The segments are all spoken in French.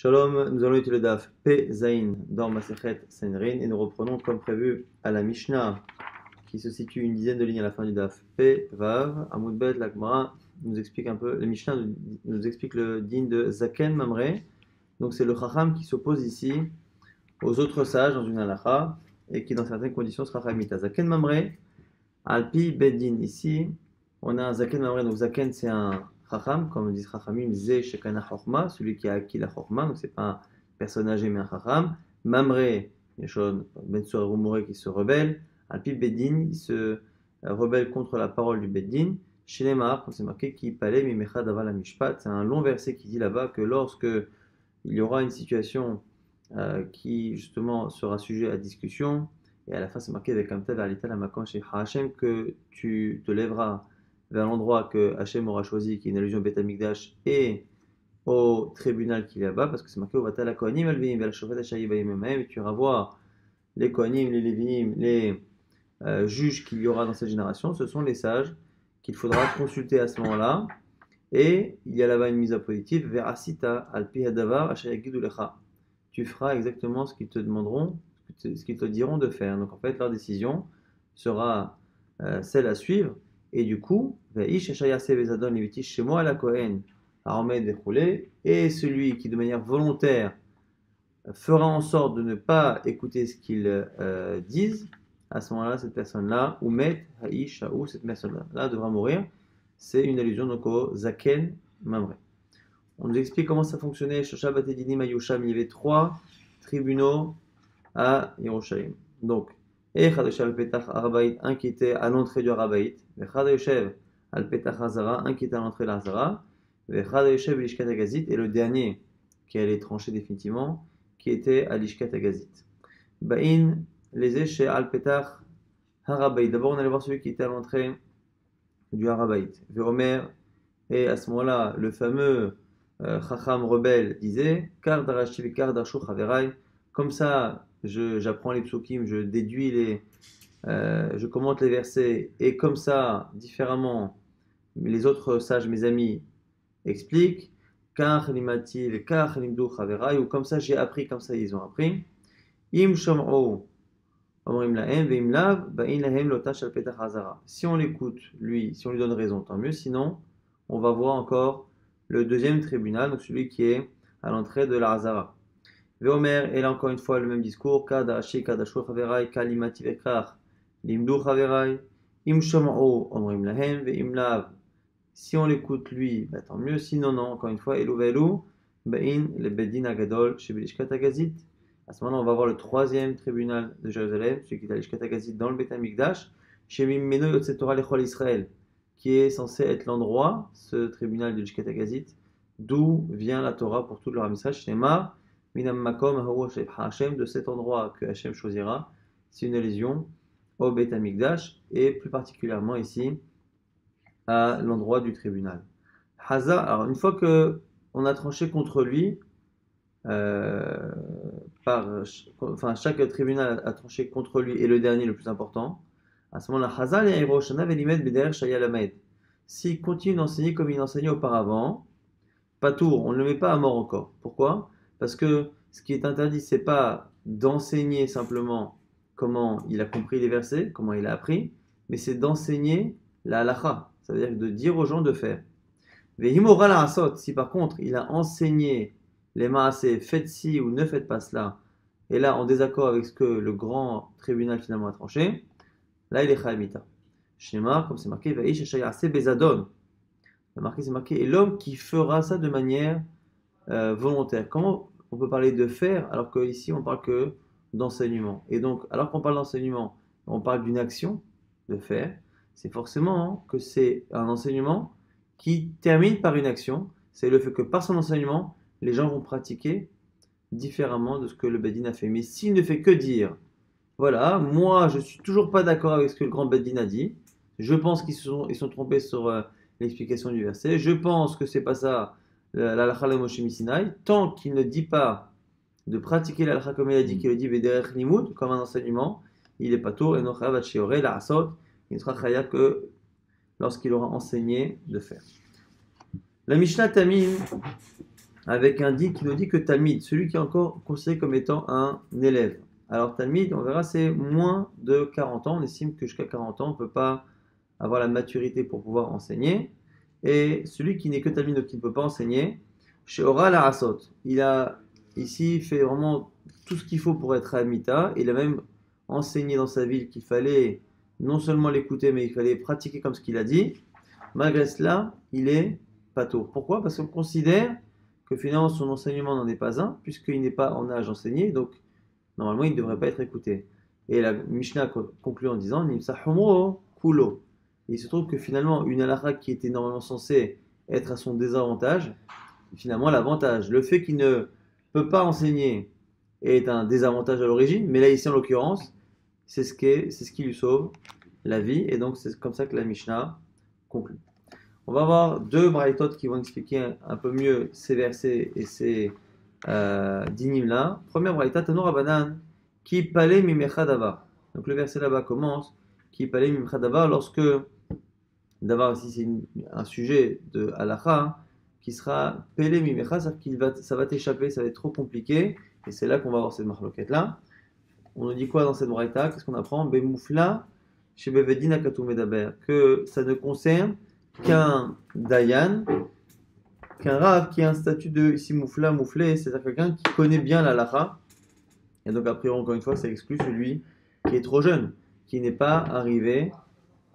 Shalom, nous allons étudier le Daf P Zain dans Masechet Sanhedrin et nous reprenons comme prévu à la Mishnah qui se situe une dizaine de lignes à la fin du Daf P Vav. Amud Bet, la Gemara nous explique un peu, la Mishnah nous explique le din de Zaken Mamre. Donc c'est le Chacham qui s'oppose ici aux autres sages dans une halakha et qui dans certaines conditions sera Chamita. Zaken Mamre, Alpi Beddin. Ici on a un Zaken Mamre, donc Zaken c'est un Chacham, comme disent Chachamim, Ze Shekana Chorma, celui qui a acquis la Chorma, donc c'est pas un personne âgé mais un Chacham. Mamre, Yeshon, Ben Sour Rumore qui se rebelle. Alpi Beddin, il se rebelle contre la parole du Beddin. Chez les Mahar, comme c'est marqué, qui palait Mimecha Davala Mishpat, c'est un long verset qui dit là-bas que lorsque il y aura une situation qui justement sera sujet à discussion, et à la fin c'est marqué avec un tel alita la makan chez Hachem que tu te lèveras vers l'endroit que Hachem aura choisi, qui est une allusion au Beth Amikdash et au tribunal qu'il y a là-bas, parce que c'est marqué au Vatala Kohanim Alvim, vers la Shofet Hachayi Bayimemem, et tu iras voir les Kohanim, les Lévinim, les juges qu'il y aura dans cette génération, ce sont les sages qu'il faudra consulter à ce moment-là. Et il y a là-bas une mise à positive, Verasita Alpi Hadavar Hachayagidulecha. Tu feras exactement ce qu'ils te demanderont, ce qu'ils te diront de faire. Donc en fait, leur décision sera celle à suivre. Et du coup, et celui qui de manière volontaire fera en sorte de ne pas écouter ce qu'ils disent, à ce moment-là, cette personne-là, ou met ou cette personne-là devra mourir. C'est une allusion donc au Zaken Mamre. On nous explique comment ça fonctionnait. Shosha Batedinim Ayusham, il y avait 3 tribunaux à Yerushalayim. Donc, un qui était à l'entrée du Harabait, un qui était à l'entrée de l'Azara, et le dernier qui allait trancher définitivement, qui était à l'Ishkat Agazit. Ba'in, les échets al-Petach Harabait. D'abord, on allait voir celui qui était à l'entrée du Harabait. Veomer, et à ce moment-là, le fameux Chacham rebelle disait Kar darashti kar darshu chaverai. Comme ça, j'apprends les psukim, je déduis je commente les versets, et comme ça, différemment, les autres sages, mes amis, expliquent. Kar limativ, kar limdu chaverai, ou comme ça j'ai appris, comme ça ils ont appris. Im shom'o, omrim lahem, veim lav, ba'in lahem lotash al petach hazara. Si on l'écoute, lui, si on lui donne raison, tant mieux, sinon, on va voir encore le deuxième tribunal, donc celui qui est à l'entrée de la Hazara. Veomer, et là encore une fois le même discours, Kadashi, Kadashu Chaverai, Kalimati Vekar, Limdu Chaverai, Im Shom'o, Omrim Lahem, Veim Lav. Si on l'écoute lui, bah, tant mieux, sinon non, encore une fois, Elu Velu, Ba'in, le Bedin Agadol, chez Belishkat Agazit. À ce moment-là, on va voir le troisième tribunal de Jérusalem, celui qui est à l'Ishkat Agazit dans le Beth Amikdash, chez Mimeno Yotzetora Lechol Israël, qui est censé être l'endroit, ce tribunal de l'Ishkat Agazit, d'où vient la Torah pour tout le Ramisra, Shnema, Minam Makom, Hashem, de cet endroit que Hashem choisira, c'est une allusion au Beth Amikdash, et plus particulièrement ici, à l'endroit du tribunal. Haza, alors une fois que on a tranché contre lui, chaque tribunal a tranché contre lui, et le dernier le plus important, à ce moment-là, Hazal et Hiroshana Velimed Beder Shayalamed. S'il continue d'enseigner comme il enseignait auparavant, pas tour, on ne le met pas à mort encore. Pourquoi? Parce que ce qui est interdit, c'est pas d'enseigner simplement comment il a compris les versets, comment il a appris, mais c'est d'enseigner la halakha, ça veut dire de dire aux gens de faire. Vehimora la asot, si par contre il a enseigné les maaseh, faites ci ou ne faites pas cela, et là en désaccord avec ce que le grand tribunal finalement a tranché, là il est chayav. Shemar, comme c'est marqué, Vaish Shayase Bezadon. C'est marqué, et l'homme qui fera ça de manière volontaire. Comment on peut parler de faire alors qu'ici on parle que d'enseignement? Et donc, alors qu'on parle d'enseignement, on parle d'une action de faire, c'est forcément que c'est un enseignement qui termine par une action. C'est le fait que par son enseignement, les gens vont pratiquer différemment de ce que le Bedin a fait. Mais s'il ne fait que dire, voilà, moi je suis toujours pas d'accord avec ce que le grand Bedin a dit, je pense qu'ils sont trompés sur l'explication du verset, je pense que c'est pas ça l'alakha le Moshe Sinai, tant qu'il ne dit pas de pratiquer l'alakha comme il a dit, qu'il le dit vederech limud, comme un enseignement, il est pas tour, et nochav achiore la asot, il ne sera chayav que lorsqu'il aura enseigné de faire. La Mishnah Tamim avec un dit qui nous dit que Talmid, celui qui est encore considéré comme étant un élève. Alors Talmid, on verra, c'est moins de 40 ans. On estime que jusqu'à 40 ans, on ne peut pas avoir la maturité pour pouvoir enseigner. Et celui qui n'est que Talmid, donc qui ne peut pas enseigner, chez Ora la Asot, il a ici fait vraiment tout ce qu'il faut pour être à Mita. Il a même enseigné dans sa ville qu'il fallait non seulement l'écouter, mais il fallait pratiquer comme ce qu'il a dit. Malgré cela, il est patour. Pourquoi? Parce qu'on considère que finalement son enseignement n'en est pas un, puisqu'il n'est pas en âge d'enseigner, donc normalement il ne devrait pas être écouté. Et la Mishnah conclut en disant Nimsa Humro Kulo. Il se trouve que finalement une halakha qui était normalement censée être à son désavantage, finalement l'avantage. Le fait qu'il ne peut pas enseigner est un désavantage à l'origine, mais là ici en l'occurrence, c'est ce qui lui sauve la vie, et donc c'est comme ça que la Mishnah conclut. On va avoir deux braïtot qui vont expliquer un peu mieux ces versets et ces dinim là. Première braïta, Tanur Abanan, qui palait mimecha davar. Donc le verset là-bas commence, qui palait mimecha davar, lorsque davar ici c'est un sujet de halakha qui sera pelé mimecha, c'est-à-dire ça va t'échapper, ça va être trop compliqué, et c'est là qu'on va avoir cette marloquette là. On nous dit quoi dans cette braïta? Qu'est-ce qu'on apprend? Bemoufla chez Bevedin Akatou Medaber, que ça ne concerne qu'un dayan, qu'un rave qui a un statut de ici moufla, mouflé, c'est-à-dire quelqu'un qui connaît bien la lacha. Et donc après, encore une fois, ça exclut celui qui est trop jeune, qui n'est pas arrivé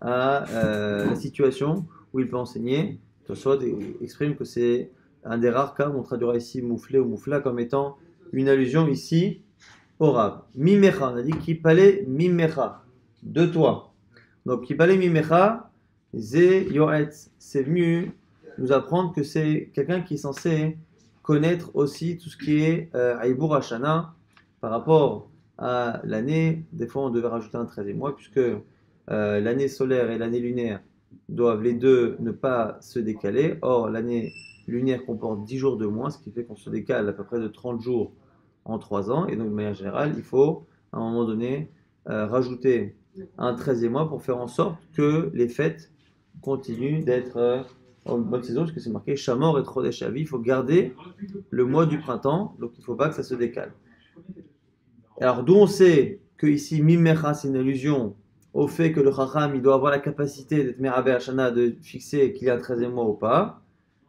à la situation où il peut enseigner. Tosfot exprime que c'est un des rares cas où on traduira ici mouflé ou moufla comme étant une allusion ici au rave. Mimecha, on a dit qui palait mimecha, de toi. Donc qui palait mimecha, Zé Yoretz, c'est venu nous apprendre que c'est quelqu'un qui est censé connaître aussi tout ce qui est Aïbour Hashana par rapport à l'année. Des fois, on devait rajouter un 13e mois, puisque l'année solaire et l'année lunaire doivent les deux ne pas se décaler. Or, l'année lunaire comporte 10 jours de moins, ce qui fait qu'on se décale à peu près de 30 jours en 3 ans. Et donc, de manière générale, il faut, à un moment donné, rajouter un 13e mois pour faire en sorte que les fêtes continue d'être en bonne saison, parce que c'est marqué Shamor et Trodesh Avi. Il faut garder le mois du printemps, donc il ne faut pas que ça se décale. Alors, d'où on sait que ici, Mimecha, c'est une allusion au fait que le Chacham, il doit avoir la capacité d'être Merabe Hashana, de fixer qu'il y a un 13e mois ou pas.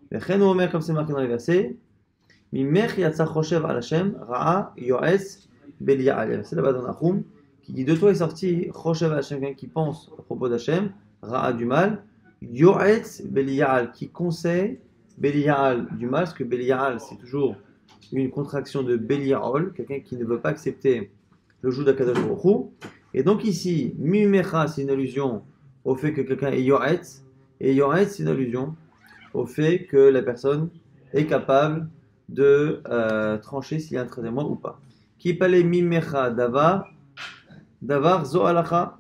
Le Chen Omer, comme c'est marqué dans les versets, Mimech Yatsa Choshev al Hashem, Ra'a Yoes Belial. C'est là-bas dans Nahum, qui dit de toi est sorti Choshev al Hashem, quelqu'un qui pense à propos d'Hashem, Ra'a du mal, Yoetz Belial, qui conseille Belial du mal, parce que Belial c'est toujours une contraction de Belial, quelqu'un qui ne veut pas accepter le joug d'Akadosh Baruch Hu. Et donc ici, Mimecha c'est une allusion au fait que quelqu'un est Yoetz, et Yoetz c'est une allusion au fait que la personne est capable de trancher s'il y a un 13e mois ou pas. Qui parlait Mimecha Davar, Davar Zo Alacha,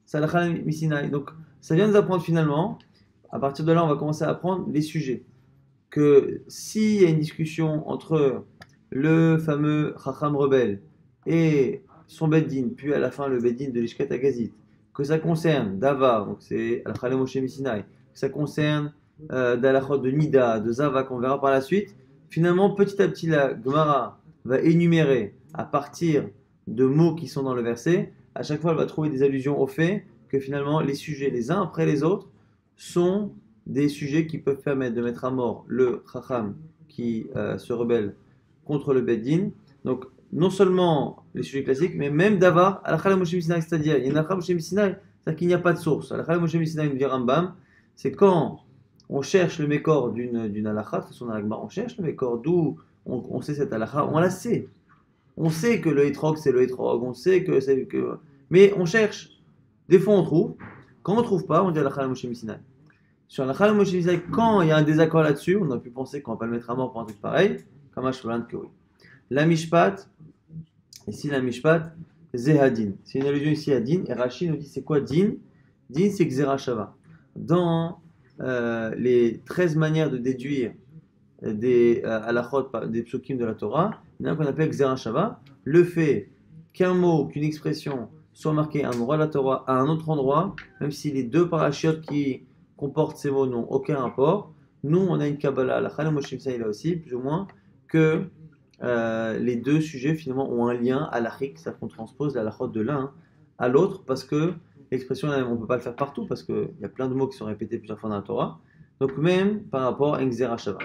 Salacha Misinaï. Donc ça vient nous apprendre finalement, à partir de là, on va commencer à apprendre les sujets. Que s'il y a une discussion entre le fameux Chacham rebelle et son Beddin, puis à la fin le Beddin de l'Ishkat Agazit, que ça concerne Davar, donc c'est Al-Khalem Moshe Misinaï, que ça concerne d'Alachot de Nida, de Zava, qu'on verra par la suite, finalement, petit à petit, la Gemara va énumérer à partir de mots qui sont dans le verset. À chaque fois, elle va trouver des allusions au fait que finalement, les sujets, les uns après les autres, sont des sujets qui peuvent permettre de mettre à mort le Chacham qui se rebelle contre le Beddin. Donc, non seulement les sujets classiques, mais même d'avoir Al-Khala Moshe Misinaï, c'est-à-dire, il y a Al-Khala Moshe Misinaï, c'est-à-dire qu'il n'y a pas de source. Al-Khala Moshe Misinaï, nous dit Rambam, c'est quand on cherche le mécor d'une halakha, de toute façon, on cherche le mécor, d'où on sait cette halakha, on la sait. On sait que le hétrog, c'est le hétrog, on sait que c'est que. Mais on cherche. Des fois, on trouve. Quand on ne trouve pas, on dit halakha Moshe Misinaï. Sur halakha Moshe Misinaï, quand il y a un désaccord là-dessus, on a pu penser qu'on ne va pas le mettre à mort pour un truc pareil, comme un cheval que oui. La mishpat, ici la mishpat, zehadin. C'est une allusion ici à din, et Rashi nous dit c'est quoi din? Din, c'est Xerashava. Dans les 13 manières de déduire des halachot, des psukim de la Torah, il y en a qu'on appelle Xerashava, le fait qu'un mot, qu'une expression soit marquée à un endroit de la Torah à un autre endroit, même si les deux parachiotes qui comportent ces mots n'ont aucun rapport. Nous, on a une Kabbalah, la Chalem Moshe Misinaï là aussi, plus ou moins, que les deux sujets finalement ont un lien halachique, c'est-à-dire qu'on transpose la halachot de l'un à l'autre parce que l'expression on ne peut pas le faire partout parce qu'il y a plein de mots qui sont répétés plusieurs fois dans la Torah. Donc même par rapport à Ngzera Shava.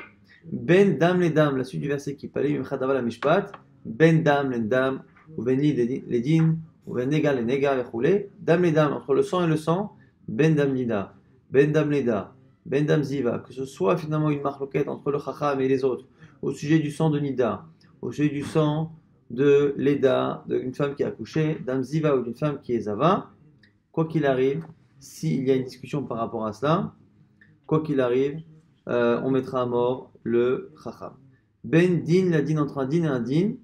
Ben dam les dames, la suite du verset qui parlait, Mimchadava la mishpat, ben dam les dames, ou ben les din, ou ben nega les nega, et roulé, dam les dames, entre le sang et le sang, ben dam nida, ben dam leda, ben dam ziva, que ce soit finalement une marloquette entre le chacham et les autres, au sujet du sang de nida, au sujet du sang de leda, d'une femme qui a accouché, dam ziva ou d'une femme qui est zava, quoi qu'il arrive, s'il y a une discussion par rapport à cela, quoi qu'il arrive, on mettra à mort le chacham. Ben din, la din entre un din et un din,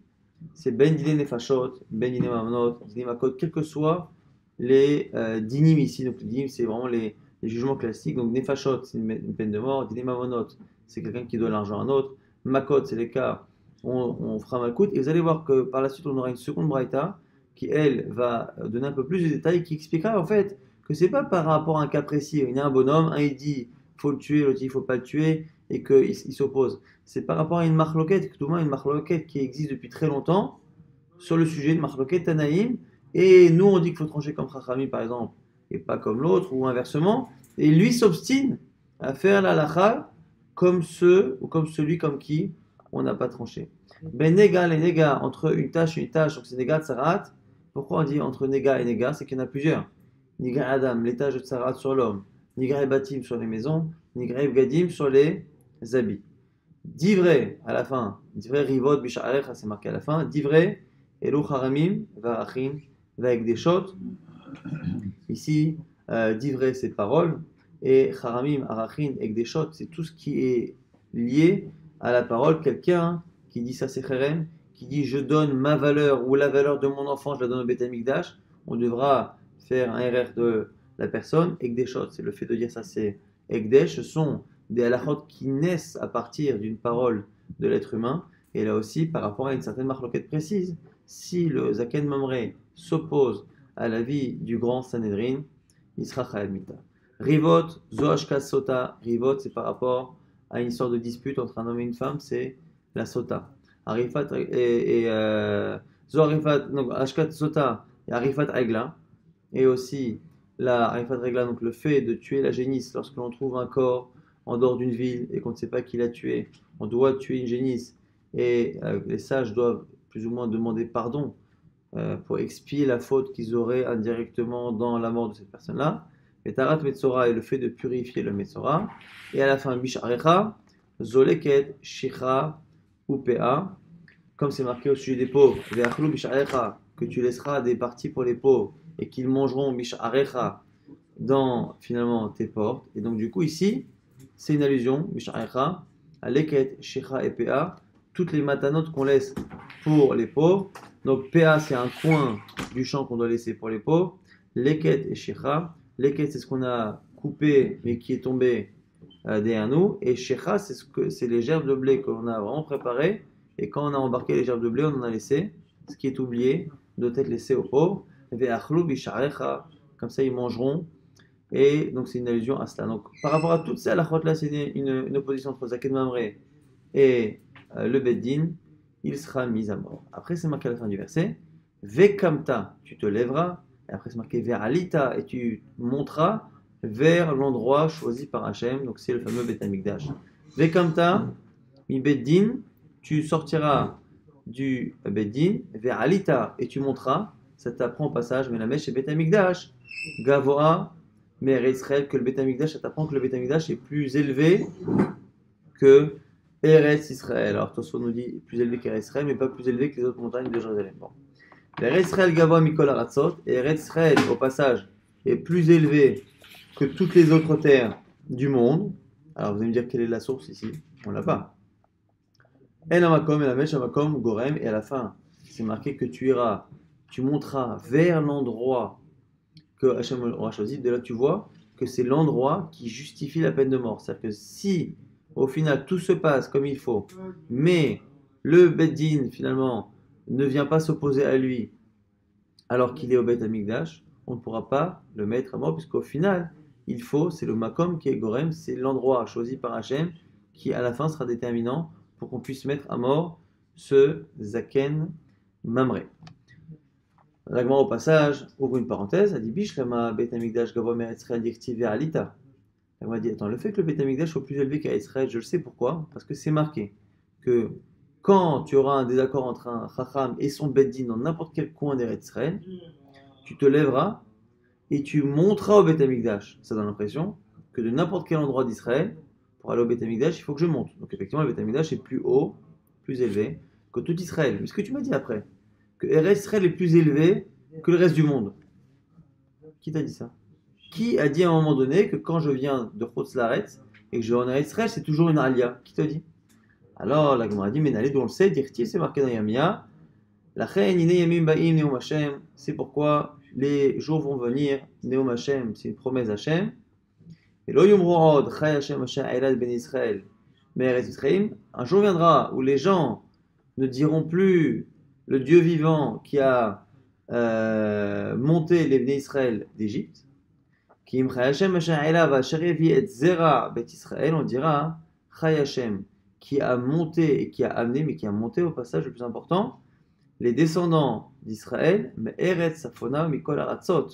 c'est ben dine nefashot, ben dine mamonot, dine makot, quels que soient les dinim ici. Donc les dinim, c'est vraiment les jugements classiques. Donc nefashot, c'est une peine de mort. Dine mamonot, c'est quelqu'un qui doit l'argent à un autre. Makot, c'est les cas où on fera malkout. Et vous allez voir que par la suite, on aura une seconde braïta qui, elle, va donner un peu plus de détails, qui expliquera en fait que c'est pas par rapport à un cas précis. Il y a un bonhomme, un il dit faut le tuer, l'autre dit il faut pas le tuer, et qu'il s'oppose. C'est par rapport à une marloquette, tout le monde une marloquette qui existe depuis très longtemps sur le sujet de marloquette Tanaïm, et nous on dit qu'il faut trancher comme Chachami par exemple, et pas comme l'autre, ou inversement, et lui s'obstine à faire la lacha comme ceux, ou comme celui comme qui on n'a pas tranché. Ben nega, les nega, entre une tâche et une tâche, donc c'est nega tsarat. Pourquoi on dit entre nega et nega? C'est qu'il y en a plusieurs. Niga Adam, les tâches de tsarat sur l'homme. Nigra batim sur les maisons, Nigra gadim sur les habits. Divré à la fin, Divré rivot bisha'arecha, c'est marqué à la fin. Divré elu haramim va'achim va'ekdeshot. Ici, divré c'est parole et haramim, arachin, ekdeshot, c'est tout ce qui est lié à la parole. Quelqu'un qui dit ça c'est cherem, qui dit je donne ma valeur ou la valeur de mon enfant, je la donne au Beth Amikdash, on devra faire un RR de la personne. Ekdeshot, c'est le fait de dire ça, c'est Ekdesh, ce sont des halachot qui naissent à partir d'une parole de l'être humain, et là aussi par rapport à une certaine marloquette précise. Si le Zaken Mamre s'oppose à l'avis du grand Sanhedrin, il sera Chayav Mita. Rivot, Zoashka Sota, Rivot c'est par rapport à une sorte de dispute entre un homme et une femme, c'est la Sota. Arifat et Zoarifat, donc Ashkat Sota et Arifat Regla, et aussi la Arifat Regla, donc le fait de tuer la génisse lorsque l'on trouve un corps en dehors d'une ville et qu'on ne sait pas qui l'a tué, on doit tuer une génisse et les sages doivent plus ou moins demander pardon pour expier la faute qu'ils auraient indirectement dans la mort de cette personne-là. Et Tarat Metzora est le fait de purifier le Metzora. Et à la fin, Bisharecha, Zoleket, Shicha, Upea, comme c'est marqué au sujet des pauvres, Ve'achlu Bisharecha, que tu laisseras des parties pour les pauvres et qu'ils mangeront Bisharecha dans finalement tes portes. Et donc du coup ici, c'est une allusion, Bisharecha, à Leket, Shicha et Pea, toutes les matanotes qu'on laisse pour les pauvres. Donc PA c'est un coin du champ qu'on doit laisser pour les pauvres. Leket et Shecha. Leket c'est ce qu'on a coupé mais qui est tombé derrière nous. Et Shecha c'est les gerbes de blé que l'on a vraiment préparées. Et quand on a embarqué les gerbes de blé, on en a laissé. Ce qui est oublié doit être laissé aux pauvres. Comme ça ils mangeront. Et donc c'est une allusion à cela. Donc par rapport à toutes ces halachot là, c'est une opposition entre Zaken Mamre et le Beddin. Il sera mis à mort. Après, c'est marqué à la fin du verset. Vekamta, tu te lèveras. Et après, c'est marqué Ve'alita, et tu monteras vers l'endroit choisi par Hachem. Donc, c'est le fameux Beth Amikdash. Vekamta, mi Beddin, tu sortiras du Beddin. Ve'alita, et tu monteras. Ça t'apprend au passage, mais la mèche est Beth Amikdash. Gavoa, mais Israël, que le Beth Amikdash, ça t'apprend que le Beth Amikdash est plus élevé que Eretz Israël. Alors Tosfot nous dit plus élevé qu'Eretz Israël, mais pas plus élevé que les autres montagnes de Jérusalem. Bon. Eretz Israël Gavoa Mikol Aratzot, et Eretz Israël, au passage, est plus élevé que toutes les autres terres du monde. Alors vous allez me dire quelle est la source ici? On l'a pas. En Amakom, et la Mesh Amakom, Gorem, et à la fin, c'est marqué que tu iras, tu monteras vers l'endroit que Hachem aura choisi. De là, tu vois que c'est l'endroit qui justifie la peine de mort. C'est-à-dire que si au final, tout se passe comme il faut, mais le Beddin, finalement, ne vient pas s'opposer à lui alors qu'il est au Beth Amikdash, on ne pourra pas le mettre à mort, puisqu'au final, il faut, c'est le Makom qui est Gorem, c'est l'endroit choisi par Hachem qui, à la fin, sera déterminant pour qu'on puisse mettre à mort ce Zaken Mamré. La Gemara, au passage, ouvre une parenthèse, elle dit Bishlema Bet Hamikdash Gavoa Me'Israël Dirtiv Ve'alita. La Gemara dit attends, le fait que le Bet Hamikdash soit plus élevé qu'à Israël, je le sais pourquoi, parce que c'est marqué que quand tu auras un désaccord entre un Chacham et son Beddin dans n'importe quel coin d'Eretz Israël, tu te lèveras et tu monteras au Bet Hamikdash. Ça donne l'impression que de n'importe quel endroit d'Israël, pour aller au Bet Hamikdash, il faut que je monte. Donc effectivement, le Bet Hamikdash est plus haut, plus élevé que tout Israël. Mais ce que tu m'as dit après, que Eretz Israël est plus élevé que le reste du monde. Qui t'a dit ça? Qui a dit à un moment donné que quand je viens de Chutz Laaretz et que je vais en Eretz Israël, c'est toujours une alia? Qui t'a dit? Alors la Gemara dit, mais n'allez d'où on le sait, dirti, c'est marqué dans Yamia. La reine ine yamim ba'im neum Hashem, c'est pourquoi les jours vont venir, neum Hashem, c'est une promesse Hashem. Et lo yomru od chay Hashem Hashem Eilad ben Israël, mais Eretz Israël, un jour viendra où les gens ne diront plus le Dieu vivant qui a monté les Bnei Israël d'Égypte, qui im chay Hashem Hashem Eilad v'asher yavi et zera bet Israël, on dira chay Hashem, qui a monté et qui a amené, mais qui a monté au passage le plus important, les descendants d'Israël, mais Eretz Safona, Mikol Aratzot,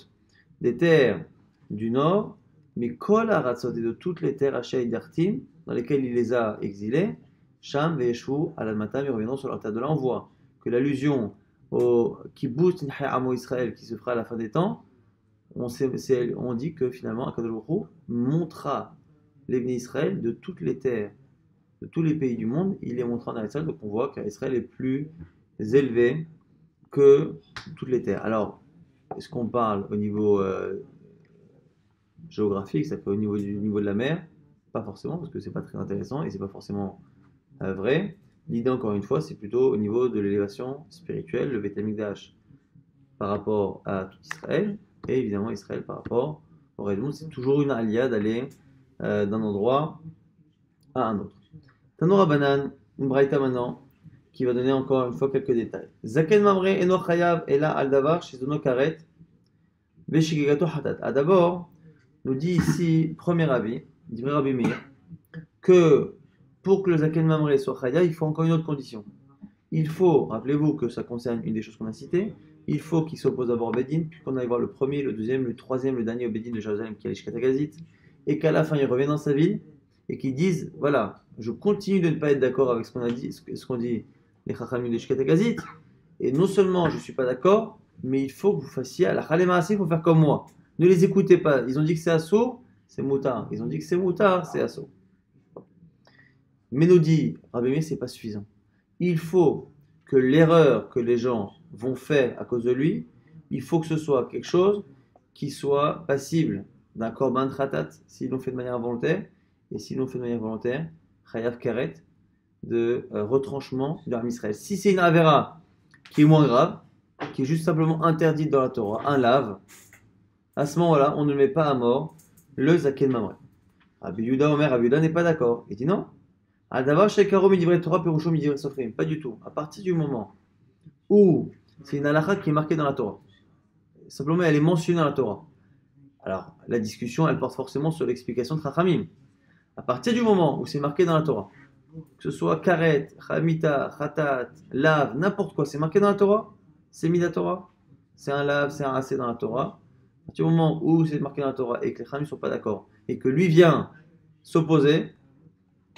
des terres du nord, Mikol Aratzot, et de toutes les terres Haché Dartim, dans lesquelles il les a exilés, Sham Ve'eshu Al-Matam, ils reviendront sur leur terre. De là, on voit que l'allusion au Kibbutz Nchai Amo Israël, qui se fera à la fin des temps, on dit que finalement, Akadosh Baruch Hu montrera les Bnei Israël de toutes les terres, de tous les pays du monde, il les montrera en Israël, donc on voit qu'Israël est plus élevé que toutes les terres. Alors, est-ce qu'on parle au niveau géographique, ça fait au niveau de la mer? Pas forcément, parce que c'est pas très intéressant et c'est pas forcément vrai. L'idée, encore une fois, c'est plutôt au niveau de l'élévation spirituelle, le Beth Amikdash par rapport à tout Israël, et évidemment Israël par rapport au reste du monde. C'est toujours une alia d'aller d'un endroit à un autre. Tanoura Banan, une braïta maintenant, qui va donner encore une fois quelques détails. Zaken Mamre eno chayav ela al davar shizono karet veshigegato hatat. Ah, d'abord, nous dit ici, premier avis, dit Rabbi Meir, que pour que le Zaken Mamre soit chayav, il faut encore une autre condition. Il faut, rappelez-vous que ça concerne une des choses qu'on a citées, il faut qu'il s'oppose d'abord au Bedin, puis qu'on aille voir le premier, le deuxième, le troisième, le dernier au Bedin de Jérusalem qui est l'Ishkat Gazit, et qu'à la fin il revienne dans sa ville, et qu'ils disent, voilà, je continue de ne pas être d'accord avec ce qu'on a dit, ce qu'on dit les Chachamim de l'Ishkat Gazit, et non seulement je ne suis pas d'accord, mais il faut que vous fassiez à la Khalema, il faut faire comme moi. Ne les écoutez pas. Ils ont dit que c'est assaut, c'est moutard. Ils ont dit que c'est moutard, c'est assaut. Mais nous dit, Rabbi Meir, c'est pas suffisant. Il faut que l'erreur que les gens vont faire à cause de lui, il faut que ce soit quelque chose qui soit passible d'un korban khatat, s'ils l'ont fait de manière involontaire, et s'ils l'ont fait de manière volontaire, chayav karet, de retranchement de l'Arm Israël. Si c'est une avera qui est moins grave, qui est juste simplement interdite dans la Torah, un lave, à ce moment-là, on ne met pas à mort le Zaken Mamre. Rabbi Yehuda Omer, Rabbi Yehuda n'est pas d'accord. Il dit non. Al-Davar Shekaro Midivre Torah Perusho Midivre Sofrim. Pas du tout. À partir du moment où c'est une halakha qui est marquée dans la Torah, simplement elle est mentionnée dans la Torah, alors la discussion elle porte forcément sur l'explication de Chachamim. À partir du moment où c'est marqué dans la Torah, que ce soit karet, chamita, khatat, lave, n'importe quoi, c'est marqué dans la Torah, c'est mis dans la Torah, c'est un lave, c'est un assez dans la Torah. À partir du moment où c'est marqué dans la Torah et que les Chachamim ne sont pas d'accord et que lui vient s'opposer,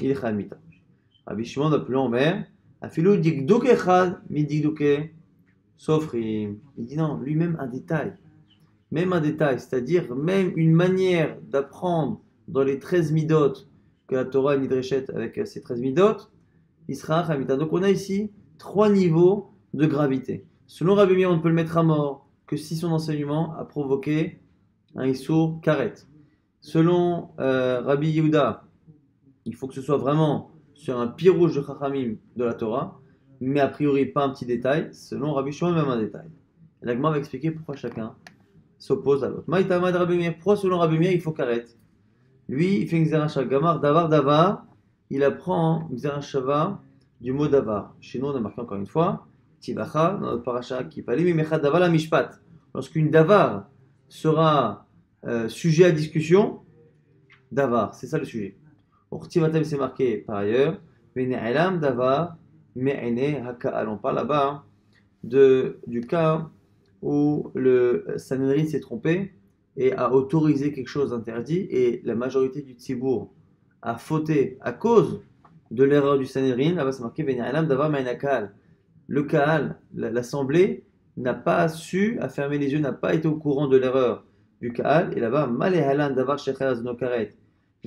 il est chamita. Rabbi Shimon de plus en mer, afilou digdouk echad mi digdouke sofrim. Il dit non, lui-même un détail, c'est-à-dire même une manière d'apprendre dans les 13 midot que la Torah est nidreshet avec ses 13 midot, il sera chamita. Donc on a ici 3 niveaux de gravité. Selon Rabbi Meir, on ne peut le mettre à mort que si son enseignement a provoqué un issour karet. Selon Rabbi Yehuda, il faut que ce soit vraiment sur un pirouge de Chachamim de la Torah, mais a priori pas un petit détail. Selon Rabbi Shimon, même un détail. La Gemara va expliquer pourquoi chacun s'oppose à l'autre. Maïtamad Rabbi Meir, pourquoi selon Rabbi Meir il faut karet? Lui, il fait une Xerasha Gamar, Davar, il apprend Xerashava du mot Davar. Chez nous, on a marqué encore une fois, Tibacha, dans notre paracha, qui parlait, Mimechad Davar la Mishpat. Lorsqu'une Davar sera sujet à discussion, Davar, c'est ça le sujet. Au Tivatem, c'est marqué par ailleurs, Vene'elam dava me'ene haka'al. On parle là-bas du cas où le Sanhedrin s'est trompé et a autorisé quelque chose d'interdit et la majorité du Tzibour a fauté à cause de l'erreur du Sanhedrin. Là-bas c'est marqué Vene'elam dava me'ene haka'al. Le Kaal, l'assemblée, n'a pas su, a fermé les yeux, n'a pas été au courant de l'erreur du Kaal. Et là-bas, Malehalan davar shechaz no karet.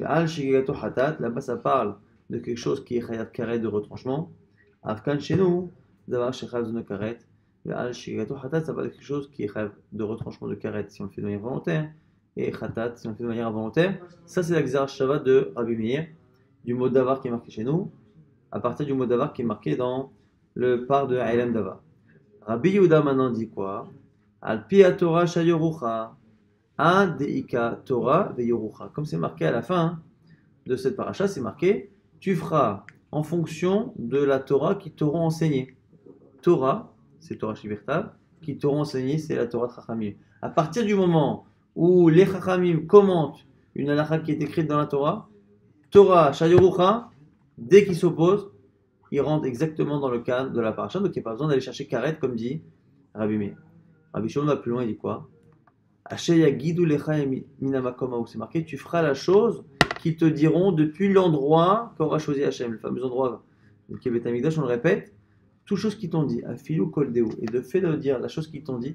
Al shigato hatat. Là-bas, ça parle de quelque chose qui est chayat karet de retranchement. Afkan chez nous, davar shechaz no karet. Al shigato hatat, ça parle de quelque chose qui est chayat de retranchement de karet si on le fait de manière volontaire. Et hatat si on le fait de manière involontaire. Ça, c'est la Gzar Shava de Rabbi Meir, du mot davar qui est marqué chez nous, à partir du mot davar qui est marqué dans le par de Aïlam Dava. Rabbi Yehuda maintenant dit quoi? Al Pia Torah Shayorucha, un Deika Torah Veyorucha. Comme c'est marqué à la fin de cette paracha, c'est marqué tu feras en fonction de la Torah qui t'auront enseigné. Torah, c'est Torah Shibirtav, qui t'auront enseigné, c'est la Torah de Chachamim. À partir du moment où les Chachamim commentent une halakha qui est écrite dans la Torah, Torah Shayorucha, dès qu'ils s'opposent, il rentre exactement dans le cadre de la paracha, donc il n'y a pas besoin d'aller chercher karet, comme dit Rabbi Meir. Rabbi Shimon va plus loin, il dit quoi? C'est marqué, tu feras la chose qu'ils te diront depuis l'endroit qu'aura choisi Hachem, le fameux endroit qui est Beth Amikdash, on le répète, toutes choses qu'ils t'ont dit, Afilu Kol Deu, et de fait de dire la chose qu'ils t'ont dit,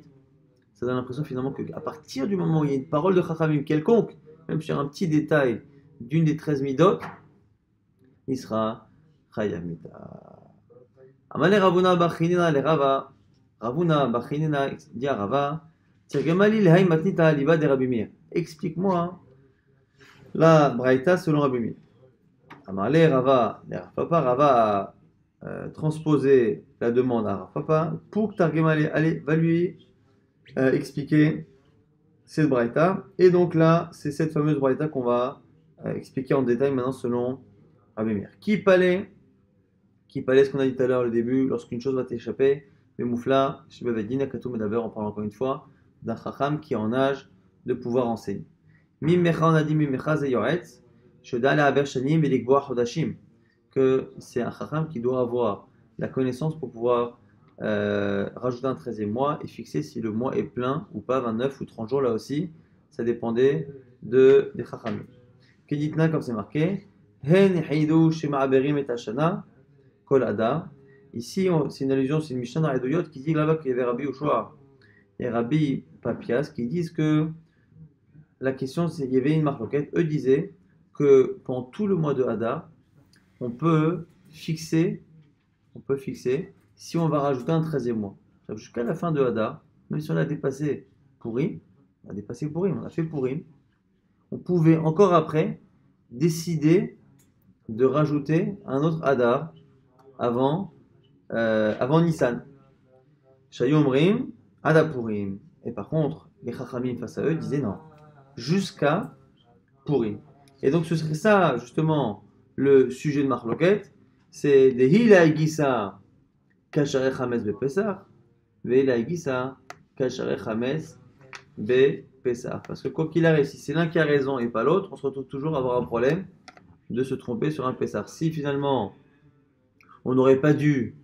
ça donne l'impression finalement qu'à partir du moment où il y a une parole de Chachamim quelconque, même sur un petit détail d'une des 13 midot, il sera Amale Ravuna Bachinina le Rava. Ravuna Bachinina dit à Rava, Tirgemali le Haïm Matnita Aliba de Rabbi Meir. Explique-moi la Braïta selon Rabbi Meir. Amale Rava, Papa Rava a transposé la demande à Rav Papa pour que Targemali va lui expliquer cette Braïta. Et donc là, c'est cette fameuse Braïta qu'on va expliquer en détail maintenant selon Rabbi Meir. Qui palait ce qu'on a dit tout à l'heure, le début, lorsqu'une chose va t'échapper, mais moufla, Shebevadina, Katou Medaber, on parle encore une fois d'un chacham qui est en âge de pouvoir enseigner. Mimmecha, on a dit Mimmecha Zeyoretz, Shedal Aver Shanim et Likboa Hodashim, que c'est un chacham qui doit avoir la connaissance pour pouvoir rajouter un 13e mois et fixer si le mois est plein ou pas, 29 ou 30 jours là aussi, ça dépendait des chachamim. Keditna, comme c'est marqué, Hen Heidu Shema'aberim et Hashana, Kol Ada. Ici, c'est une allusion, c'est une Mishnah dans Eduyot qui dit là-bas qu'il y avait Rabbi Ushua et Rabbi Papias qui disent que la question, c'est qu'il y avait une marloquette. Eux disaient que pendant tout le mois de Hadar, on peut fixer si on va rajouter un 13e mois. Jusqu'à la fin de Hadar, même si on a dépassé Purim, on a fait Purim, on pouvait encore après décider de rajouter un autre Hadar avant Nissan. Shayomrim, Adapurim. Et par contre, les Chachamim face à eux disaient non, jusqu'à Purim. Et donc ce serait ça, justement, le sujet de Marloquette, c'est des Hila Gisa Kachare Chames Be Pesach, Veila Gisa Kachare Chames Be Pesach. Parce que quoi qu'il arrive, si c'est l'un qui a raison et pas l'autre, on se retrouve toujours à avoir un problème de se tromper sur un Pesach. Si finalement, on n'aurait pas dû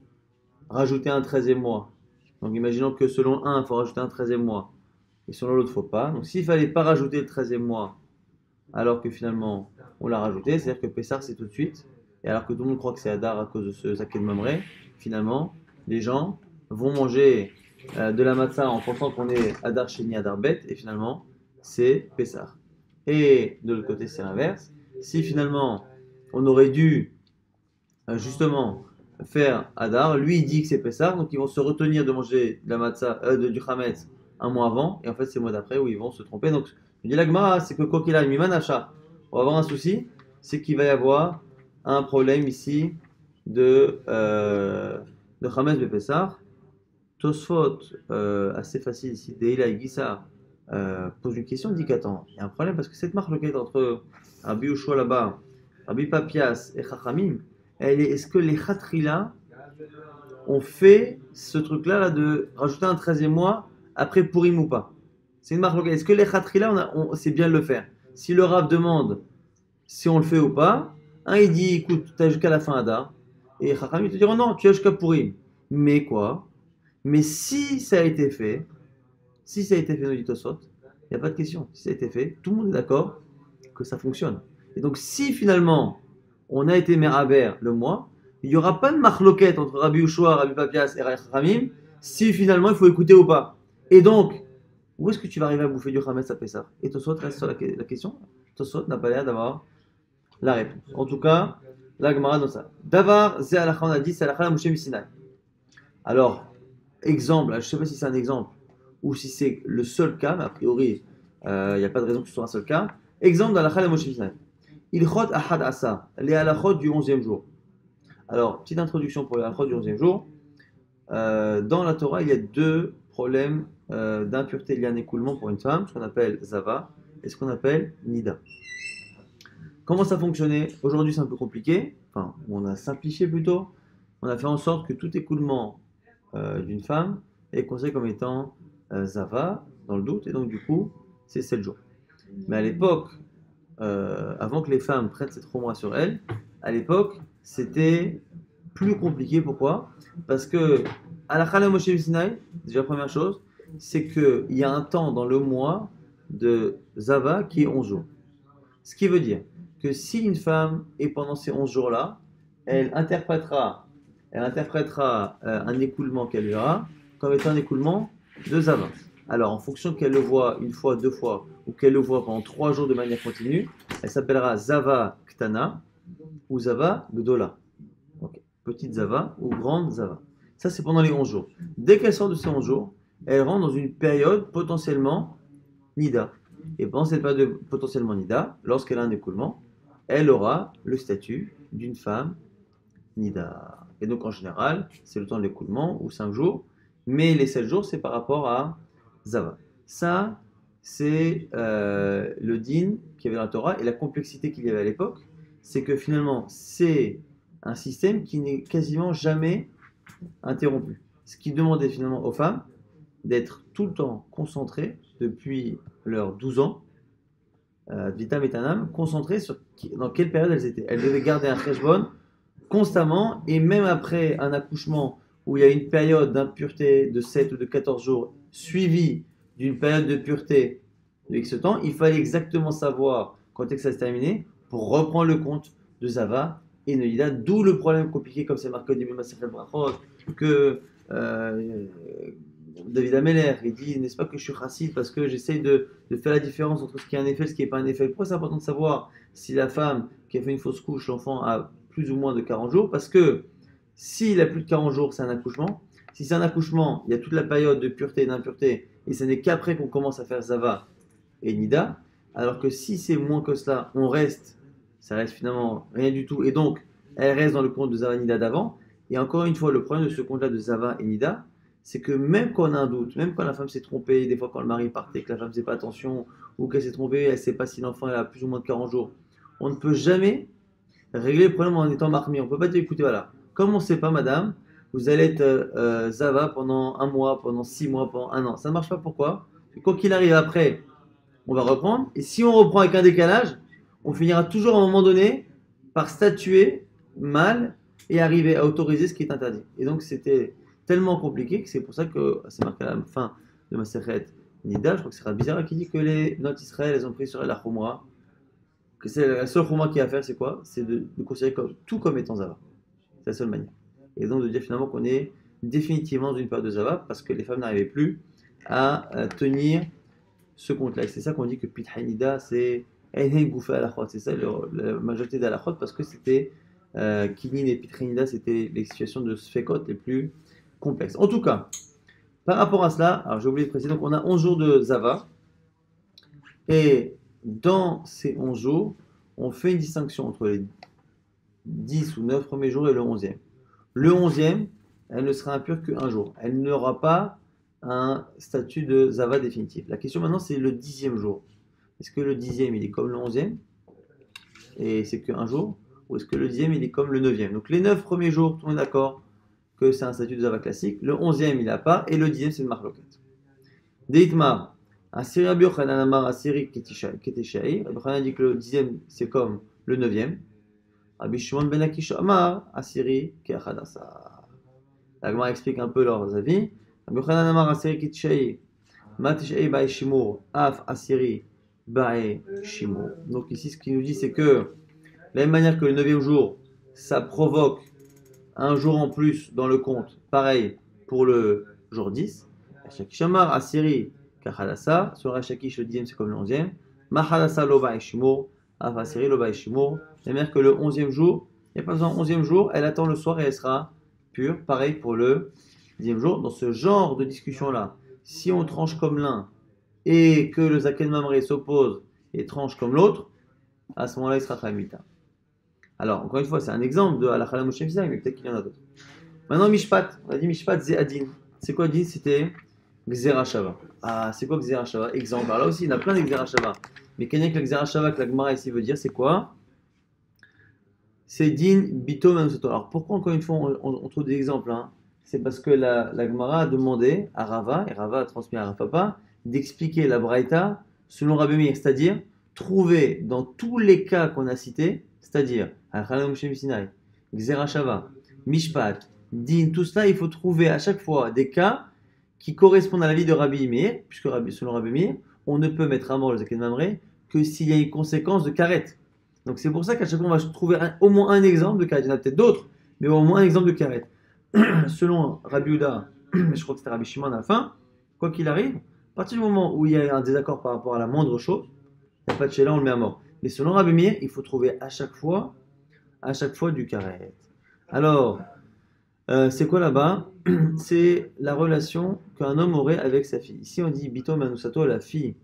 rajouter un 13e mois. Donc imaginons que selon un, il faut rajouter un 13e mois. Et selon l'autre, il ne faut pas. Donc s'il ne fallait pas rajouter le 13e mois, alors que finalement, on l'a rajouté, c'est-à-dire que Pessar, c'est tout de suite. Et alors que tout le monde croit que c'est Hadar à cause de ce Zaké de Mamré, finalement, les gens vont manger de la matzah en pensant qu'on est Hadar Sheni, Hadar Bet, et finalement, c'est Pessar. Et de l'autre côté, c'est l'inverse. Si finalement, on aurait dû justement faire Hadar, lui il dit que c'est Pessar, donc ils vont se retenir de manger de la matzah, du Chametz un mois avant, et en fait c'est le mois d'après où ils vont se tromper. Donc je dis la Gemara, c'est que quoi qu'il arrive, Mimanacha, on va avoir un souci, c'est qu'il va y avoir un problème ici de Chametz de Pessar. Tosfot, assez facile ici, Deila et Gissa pose une question, dit qu'attends, il y a un problème parce que cette marque entre Rabbi Ushua là-bas, Rabbi Papias et Chachamim, est-ce que les Khatrila ont fait ce truc-là là, de rajouter un 13e mois après Purim ou pas? C'est une marque. Est-ce que les Khatrila, c'est bien de le faire? Si le Rav demande si on le fait ou pas, un il dit écoute, tu as jusqu'à la fin Hadar, Et Chachamim te diront non, tu as jusqu'à Purim. Mais quoi? Mais si ça a été fait, nous dit Tosfot, il n'y a pas de question. Si ça a été fait, tout le monde est d'accord que ça fonctionne. Et donc, si finalement on a été Meraber le mois, il n'y aura pas de marloquette entre Rabbi Ushua, Rabbi Papias et Chachamim si finalement il faut écouter ou pas. Et donc, où est-ce que tu vas arriver à bouffer du Hametz à Pessah? Et Tosfot reste sur la question. Tosfot n'a pas l'air d'avoir la réponse. En tout cas, la Gemara dans ça. Davar, Zé Alakha, on a dit, c'est Alakha la Moshe Missinai. Alors, exemple, je ne sais pas si c'est un exemple ou si c'est le seul cas, mais a priori, il n'y a pas de raison que ce soit un seul cas. Exemple d'Alakha la Moshe Missinai. Il chot ahad asa, les halachot du 11e jour. Alors, petite introduction pour les halachot du 11e jour. Dans la Torah, il y a deux problèmes d'impureté liés à un écoulement pour une femme, ce qu'on appelle Zava et ce qu'on appelle Nida. Comment ça fonctionnait? Aujourd'hui, c'est un peu compliqué. Enfin, on a simplifié plutôt. On a fait en sorte que tout écoulement d'une femme est considéré comme étant Zava, dans le doute, et donc du coup, c'est 7 jours. Mais à l'époque, avant que les femmes prennent cette Khomra sur elles, à l'époque, c'était plus compliqué. Pourquoi? Parce que, à la Chala Moshe Sinai, déjà première chose, c'est qu'il y a un temps dans le mois de Zava qui est 11 jours. Ce qui veut dire que si une femme est pendant ces 11 jours-là, elle interprétera un écoulement qu'elle verra comme étant un écoulement de Zava. Alors, en fonction qu'elle le voit une fois, deux fois, ou qu'elle le voit pendant 3 jours de manière continue, elle s'appellera Zava Ktana ou Zava Gdola. Okay. Petite Zava ou grande Zava. Ça, c'est pendant les 11 jours. Dès qu'elle sort de ces 11 jours, elle rentre dans une période potentiellement Nida. Et pendant cette période potentiellement Nida, lorsqu'elle a un écoulement, elle aura le statut d'une femme Nida. Et donc, en général, c'est le temps de l'écoulement, ou 5 jours, mais les 7 jours, c'est par rapport à Zava. Ça, c'est le din qu'il y avait dans la Torah, et la complexité qu'il y avait à l'époque, c'est que finalement, c'est un système qui n'est quasiment jamais interrompu. Ce qui demandait finalement aux femmes d'être tout le temps concentrées, depuis leurs 12 ans, vitam et tanam, concentrées sur dans quelle période elles étaient. Elles devaient garder un cheshbon constamment, et même après un accouchement où il y a une période d'impureté de 7 ou de 14 jours suivie d'une période de pureté de X temps, il fallait exactement savoir quand est-ce que ça se terminait pour reprendre le compte de Zava et Nida, d'où le problème compliqué, comme c'est marqué au début de Masechet Brachot, que David Ameller, il dit, n'est-ce pas que je suis chassid parce que j'essaye de faire la différence entre ce qui est un effet et ce qui n'est pas un effet. Pourquoi c'est important de savoir si la femme qui a fait une fausse couche, l'enfant a plus ou moins de 40 jours? Parce que s'il a plus de 40 jours, c'est un accouchement. Si c'est un accouchement, il y a toute la période de pureté et d'impureté, et ce n'est qu'après qu'on commence à faire Zava et Nida. Alors que si c'est moins que cela, ça reste finalement rien du tout, et donc elle reste dans le compte de Zava et Nida d'avant. Et encore une fois, le problème de ce compte-là de Zava et Nida, c'est que même quand on a un doute, même quand la femme s'est trompée, des fois quand le mari partait, que la femme ne faisait pas attention, ou qu'elle s'est trompée, elle ne sait pas si l'enfant a plus ou moins de 40 jours, on ne peut jamais régler le problème en étant marmi. On ne peut pas dire, écoutez, voilà, comme on ne sait pas, madame, vous allez être Zava pendant 1 mois, pendant 6 mois, pendant 1 an. Ça ne marche pas, pourquoi? Quoi qu'il arrive après, on va reprendre. Et si on reprend avec un décalage, on finira toujours à un moment donné par statuer mal et arriver à autoriser ce qui est interdit. Et donc c'était tellement compliqué que c'est pour ça que c'est marqué à la fin de Masechet Nida. Je crois que c'est bizarre qui dit que les notes Israël, elles ont pris sur la Khumra. Que c'est la seule Khumra qu'il y a à faire, c'est quoi? C'est de considérer tout comme étant Zava. C'est la seule manière. Et donc de dire finalement qu'on est définitivement dans une période de Zava parce que les femmes n'arrivaient plus à tenir ce compte-là. Et c'est ça qu'on dit que Pithanida, c'est Goufa Alachot. C'est ça la majorité d'Alachot parce que c'était Kinin et Pithanida, c'était les situations de Sfekot les plus complexes. En tout cas, par rapport à cela, alors j'ai oublié de préciser, donc on a 11 jours de Zava. Et dans ces 11 jours, on fait une distinction entre les 10 ou 9 premiers jours et le 11e. Le 11e, elle ne sera impure qu'un jour. Elle n'aura pas un statut de Zava définitif. La question maintenant, c'est le 10e jour. Est-ce que le 10e, il est comme le 11e et c'est qu'un jour? Ou est-ce que le 10e, il est comme le 9e? Donc les 9 premiers jours, tout le monde est d'accord que c'est un statut de Zava classique. Le 11e, il n'a pas. Et le 10e, c'est une marloquette. Deitma, Asiri Rabbi Yochanan Amar Asiri Keteshaïr. Rabbi Yochanan dit que le 10e, c'est comme le 9e. Rabbi Shimon ben Akish Amar, Asiri, Keachadasa. La Gemara explique un peu leurs avis. Rabbi Yochanan Amar, Asiri, Kitshei, Matishei, Bae Shimur, Af, Asiri, Bae Shimur. Donc ici, ce qu'il nous dit, c'est que, de la même manière que le 9e jour, ça provoque un jour en plus dans le compte, pareil pour le jour 10. Shakish Amar, Asiri, Kachadasa, sur Shakish, le 10e, c'est comme le 11e. Mahadasa, Loba et Shimur, Af, Asiri, Loba et Shimur. La mère que le 11e jour, il n'y a pas besoin, 11e jour, elle attend le soir et elle sera pure. Pareil pour le 10e jour. Dans ce genre de discussion-là, si on tranche comme l'un et que le Zaken Mamre s'oppose et tranche comme l'autre, à ce moment-là, il sera Khamita. Alors, encore une fois, c'est un exemple de Halakha Moshe Mizrahi, mais peut-être qu'il y en a d'autres. Maintenant, Mishpat. On a dit Mishpat, Zéadin. C'est quoi dit? C'était Gzera Shava. Ah, c'est quoi Gzera Shava? Exemple. Alors là aussi, il y en a plein de Gzera Shava. Mais qu'est-ce que le Gzera Shava que la Gemara ici veut dire? C'est quoi? C'est din bito manusato. Alors pourquoi encore une fois on trouve des exemples hein? C'est parce que la Gemara a demandé à Rava, et Rava a transmis à Rav Papa, d'expliquer la Braïta selon Rabbi Meir, c'est-à-dire trouver dans tous les cas qu'on a cités, c'est-à-dire Halakha Moshe Mizrahi, Gzera Shava, Mishpat, Din, tout cela, il faut trouver à chaque fois des cas qui correspondent à l'avis de Rabbi Meir, puisque selon Rabbi Meir, on ne peut mettre à mort le Zaken Mamre que s'il y a une conséquence de karet. Donc c'est pour ça qu'à chaque fois on va trouver au moins un exemple de karet. Il y en a peut-être d'autres, mais au moins un exemple de karet. Selon Rabbi Uda, je crois que c'était Rabbi Shimon à la fin, quoi qu'il arrive, à partir du moment où il y a un désaccord par rapport à la moindre chose, il n'y a pas de chéla, on le met à mort. Mais selon Rabbi Meir, il faut trouver à chaque fois du karet. Alors, c'est quoi là-bas? C'est la relation qu'un homme aurait avec sa fille. Ici on dit Bito Manusato, la fille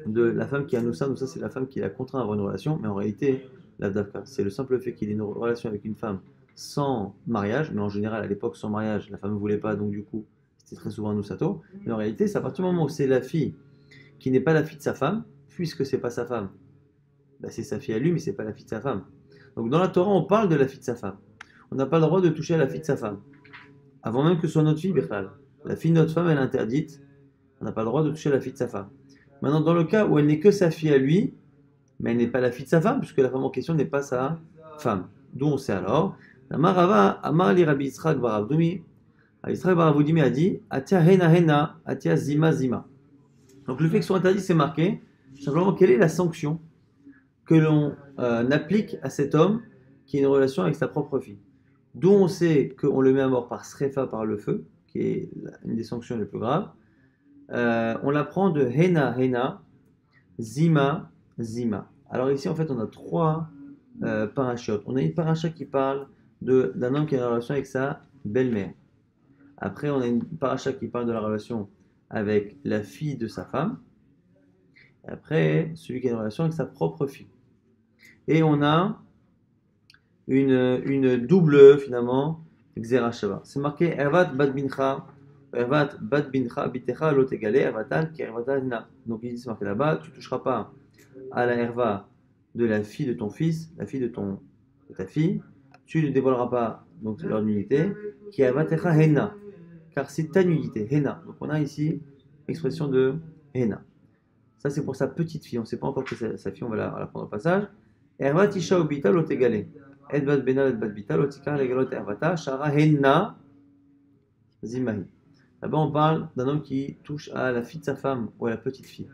de la femme qui a Noussa. Noussa, c'est la femme qui l'a contraint à avoir une relation, mais en réalité, l'Avdavka, c'est le simple fait qu'il ait une relation avec une femme sans mariage, mais en général, à l'époque, sans mariage, la femme ne voulait pas, donc du coup, c'était très souvent un Noussato. Mais en réalité, c'est à partir du moment où c'est la fille qui n'est pas la fille de sa femme, puisque c'est pas sa femme, bah, c'est sa fille à lui, mais c'est pas la fille de sa femme. Donc dans la Torah, on parle de la fille de sa femme. On n'a pas le droit de toucher à la fille de sa femme. Avant même que ce soit notre fille, Birchal. La fille de notre femme, elle est interdite. On n'a pas le droit de toucher à la fille de sa femme. Maintenant, dans le cas où elle n'est que sa fille à lui, mais elle n'est pas la fille de sa femme, puisque la femme en question n'est pas sa femme. D'où on sait alors. Amarava, Amar li Rabbi Yitzchak bar Avdumi. Rabbi Yitzchak bar Avdumi a dit Atia hena hena, atia zima zima. Donc le fait que ce soit interdit, c'est marqué. Simplement, quelle est la sanction que l'on applique à cet homme qui a une relation avec sa propre fille? D'où on sait qu'on le met à mort par srefa, par le feu, qui est une des sanctions les plus graves. On l'apprend de Hena Hena, Zima Zima. Alors ici en fait on a trois parachutes. On a une paracha qui parle d'un homme qui a une relation avec sa belle-mère. Après on a une paracha qui parle de la relation avec la fille de sa femme. Et après celui qui a une relation avec sa propre fille. Et on a une double finalement Gzera Shava. C'est marqué Ervat Bat Bincha. Ervat bat bincha bitecha lot egale ervatan ki ervatana. Donc il dit c'est marqué là-bas, tu ne toucheras pas à la erva de la fille de ton fils, la fille de ta fille, tu ne dévoileras pas donc leur nudité, qui ervatecha henna, car c'est ta nudité, henna. Donc on a ici l'expression de henna. Ça c'est pour sa petite fille, on ne sait pas encore que c'est sa fille, on va la prendre au passage. Ervat isha obita lot egale. Et bat bena et bat bita lot ikar legalot ervata, shara henna zimahi. Là-bas, on parle d'un homme qui touche à la fille de sa femme ou à la petite fille.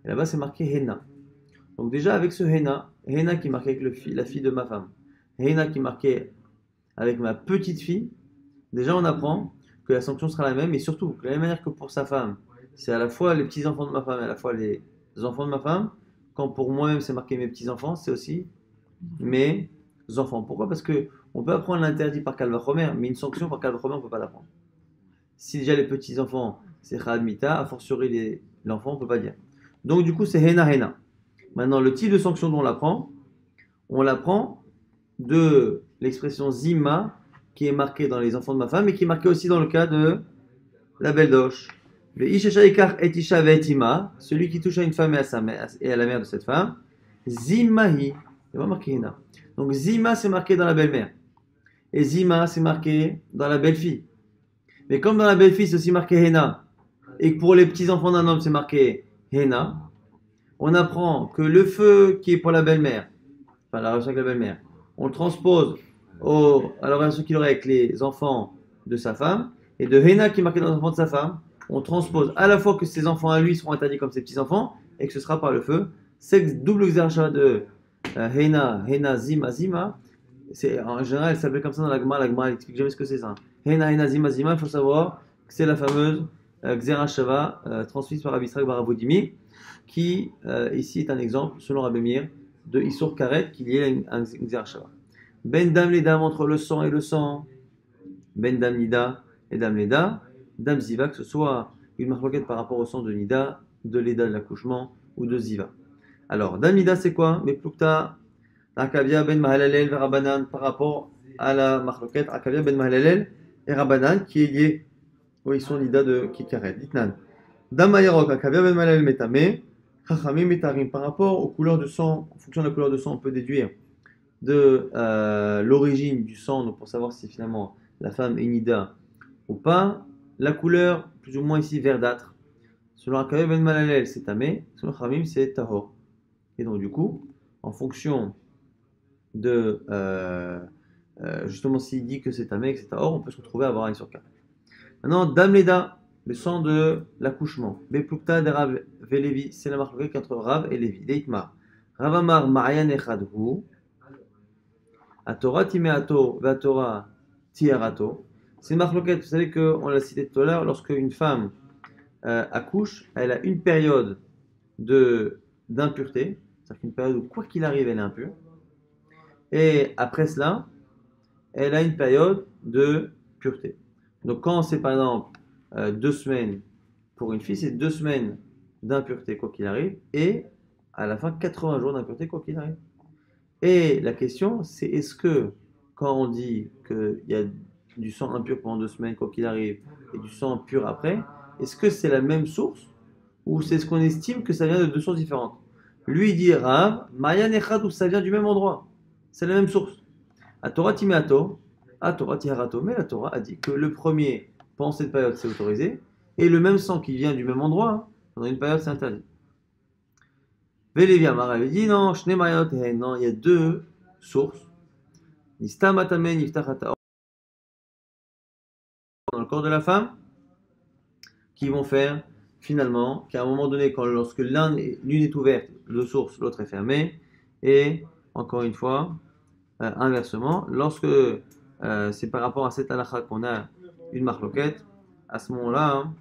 Et là-bas, c'est marqué Hena. Donc déjà, avec ce Hena qui est marqué avec la fille de ma femme, Hena qui est marqué avec ma petite fille, déjà on apprend que la sanction sera la même, et surtout, de la même manière que pour sa femme, c'est à la fois les petits-enfants de ma femme et à la fois les enfants de ma femme, quand pour moi-même c'est marqué mes petits-enfants, c'est aussi mes enfants. Pourquoi? Parce qu'on peut apprendre l'interdit par Kalvachomer, mais une sanction par Kalvachomer, on ne peut pas l'apprendre. Si déjà les petits-enfants, c'est Chad Mita, a fortiori l'enfant, on ne peut pas dire. Donc du coup, c'est Hena Hena. Maintenant, le type de sanction dont on l'apprend de l'expression Zima, qui est marquée dans les enfants de ma femme, et qui est marquée aussi dans le cas de la belle doche. Le Ishesha Ikar et Isha Vetima, celui qui touche à une femme et à sa mère, et à la mère de cette femme, Zimahi, c'est pas marqué Hena. Donc Zima, c'est marqué dans la belle-mère. Et Zima, c'est marqué dans la belle-fille. Mais comme dans la belle-fille, c'est aussi marqué Hena, et que pour les petits-enfants d'un homme, c'est marqué Hena, on apprend que le feu qui est pour la belle-mère, enfin la relation avec la belle-mère, on le transpose à la relation qu'il aurait avec les enfants de sa femme, et de Hena qui est marqué dans les enfants de sa femme, on transpose à la fois que ses enfants à lui seront interdits comme ses petits-enfants, et que ce sera par le feu. C'est double xerasha de Hena, Zima, Zima. En général, elle s'appelle comme ça dans la Gemara elle explique jamais ce que c'est ça. Hena, Zima, Zima, il faut savoir que c'est la fameuse Xerashava transmise par Rabbi Israël Baravodimi, qui ici est un exemple, selon Rabbi Meir, de Issour Karet, qui liait un Xerashava. Ben Dam Ledam entre le sang et le sang, Ben Dam Nida et Dam Leda, Dam Ziva, que ce soit une marloquette par rapport au sang de Nida, de Leda de l'accouchement ou de Ziva. Alors, Dam Nida c'est quoi? Mais Plukta, Akavia Ben Mahalalel Rabanan par rapport à la marloquette Akavia Ben Mahalalel et Rabanan qui est lié au Issour Nida de Kikaret. Ditnan. Dam Mayarok, Akavia Ben Mahalalel Metame, Chachamim Metarim par rapport aux couleurs de sang, en fonction de la couleur de sang, on peut déduire de l'origine du sang, donc pour savoir si finalement la femme est nida ou pas, la couleur plus ou moins ici verdâtre. Selon Akav Ben Malalel, c'est tamé, selon Khamim, c'est tahor. Et donc du coup, en fonction de justement s'il dit que c'est tamé, que c'est tahor, on peut se retrouver à avoir un sur 4. Maintenant, Dam Leda, le sang de l'accouchement. Beplukta de Rav Velevi, c'est la marque entre Rav et Lévi. Deitmar. Ravamar Marian Echadhu. A Torah Timeato, Va Torah Tiarato. C'est une marloquette, vous savez qu'on l'a cité tout à l'heure, lorsque une femme accouche, elle a une période d'impureté, c'est-à-dire qu'une période où quoi qu'il arrive, elle est impure. Et après cela, elle a une période de pureté. Donc quand c'est par exemple 2 semaines pour une fille, c'est 2 semaines d'impureté quoi qu'il arrive, et à la fin 80 jours d'impureté quoi qu'il arrive. Et la question, c'est est-ce que quand on dit qu'il y a du sang impur pendant 2 semaines, quoi qu'il arrive, et du sang pur après, est-ce que c'est la même source ou c'est ce qu'on estime que ça vient de 2 sources différentes? Lui il dit Rav, Mayan Echad, ou ça vient du même endroit. C'est la même source. A Torah Timeato, A Torah Tiharato, mais la Torah a dit que le premier, pendant cette période, c'est autorisé, et le même sang qui vient du même endroit, hein, pendant une période, c'est interdit. Vélévi Amara lui dit non, non, il y a 2 sources. Nistamatame, Niftachata, dans le corps de la femme, qui vont faire finalement qu'à un moment donné, lorsque l'une est ouverte, le source, l'autre est fermée, et encore une fois, inversement, lorsque c'est par rapport à cette halakha qu'on a une marloquette, à ce moment-là,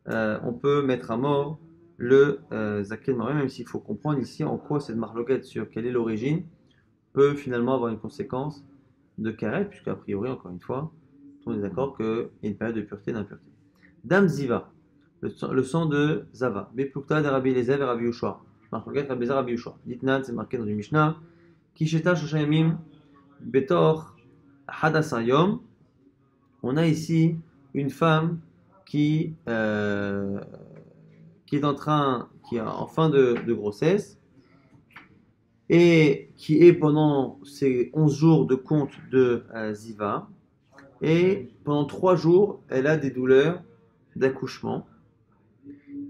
on peut mettre à mort le Zaken Maré, même s'il faut comprendre ici en quoi cette marloquette sur quelle est l'origine peut finalement avoir une conséquence de karet, puisqu'a priori, encore une fois, on est d'accord qu'il y a une période de pureté et d'impureté. Dam Ziva, le sang de Zava. Beplukta de Rabbi Eliezer et Rabbi Yoshua. Marloquette Rabbi Eliezer, Rabbi Yoshua. Ditnan, c'est marqué dans une Mishnah. Kisheta Shoshayamim Betor Hadasar Yom. On a ici une femme qui est en fin de grossesse et qui est pendant ces 11 jours de compte de Ziva, et pendant 3 jours, elle a des douleurs d'accouchement,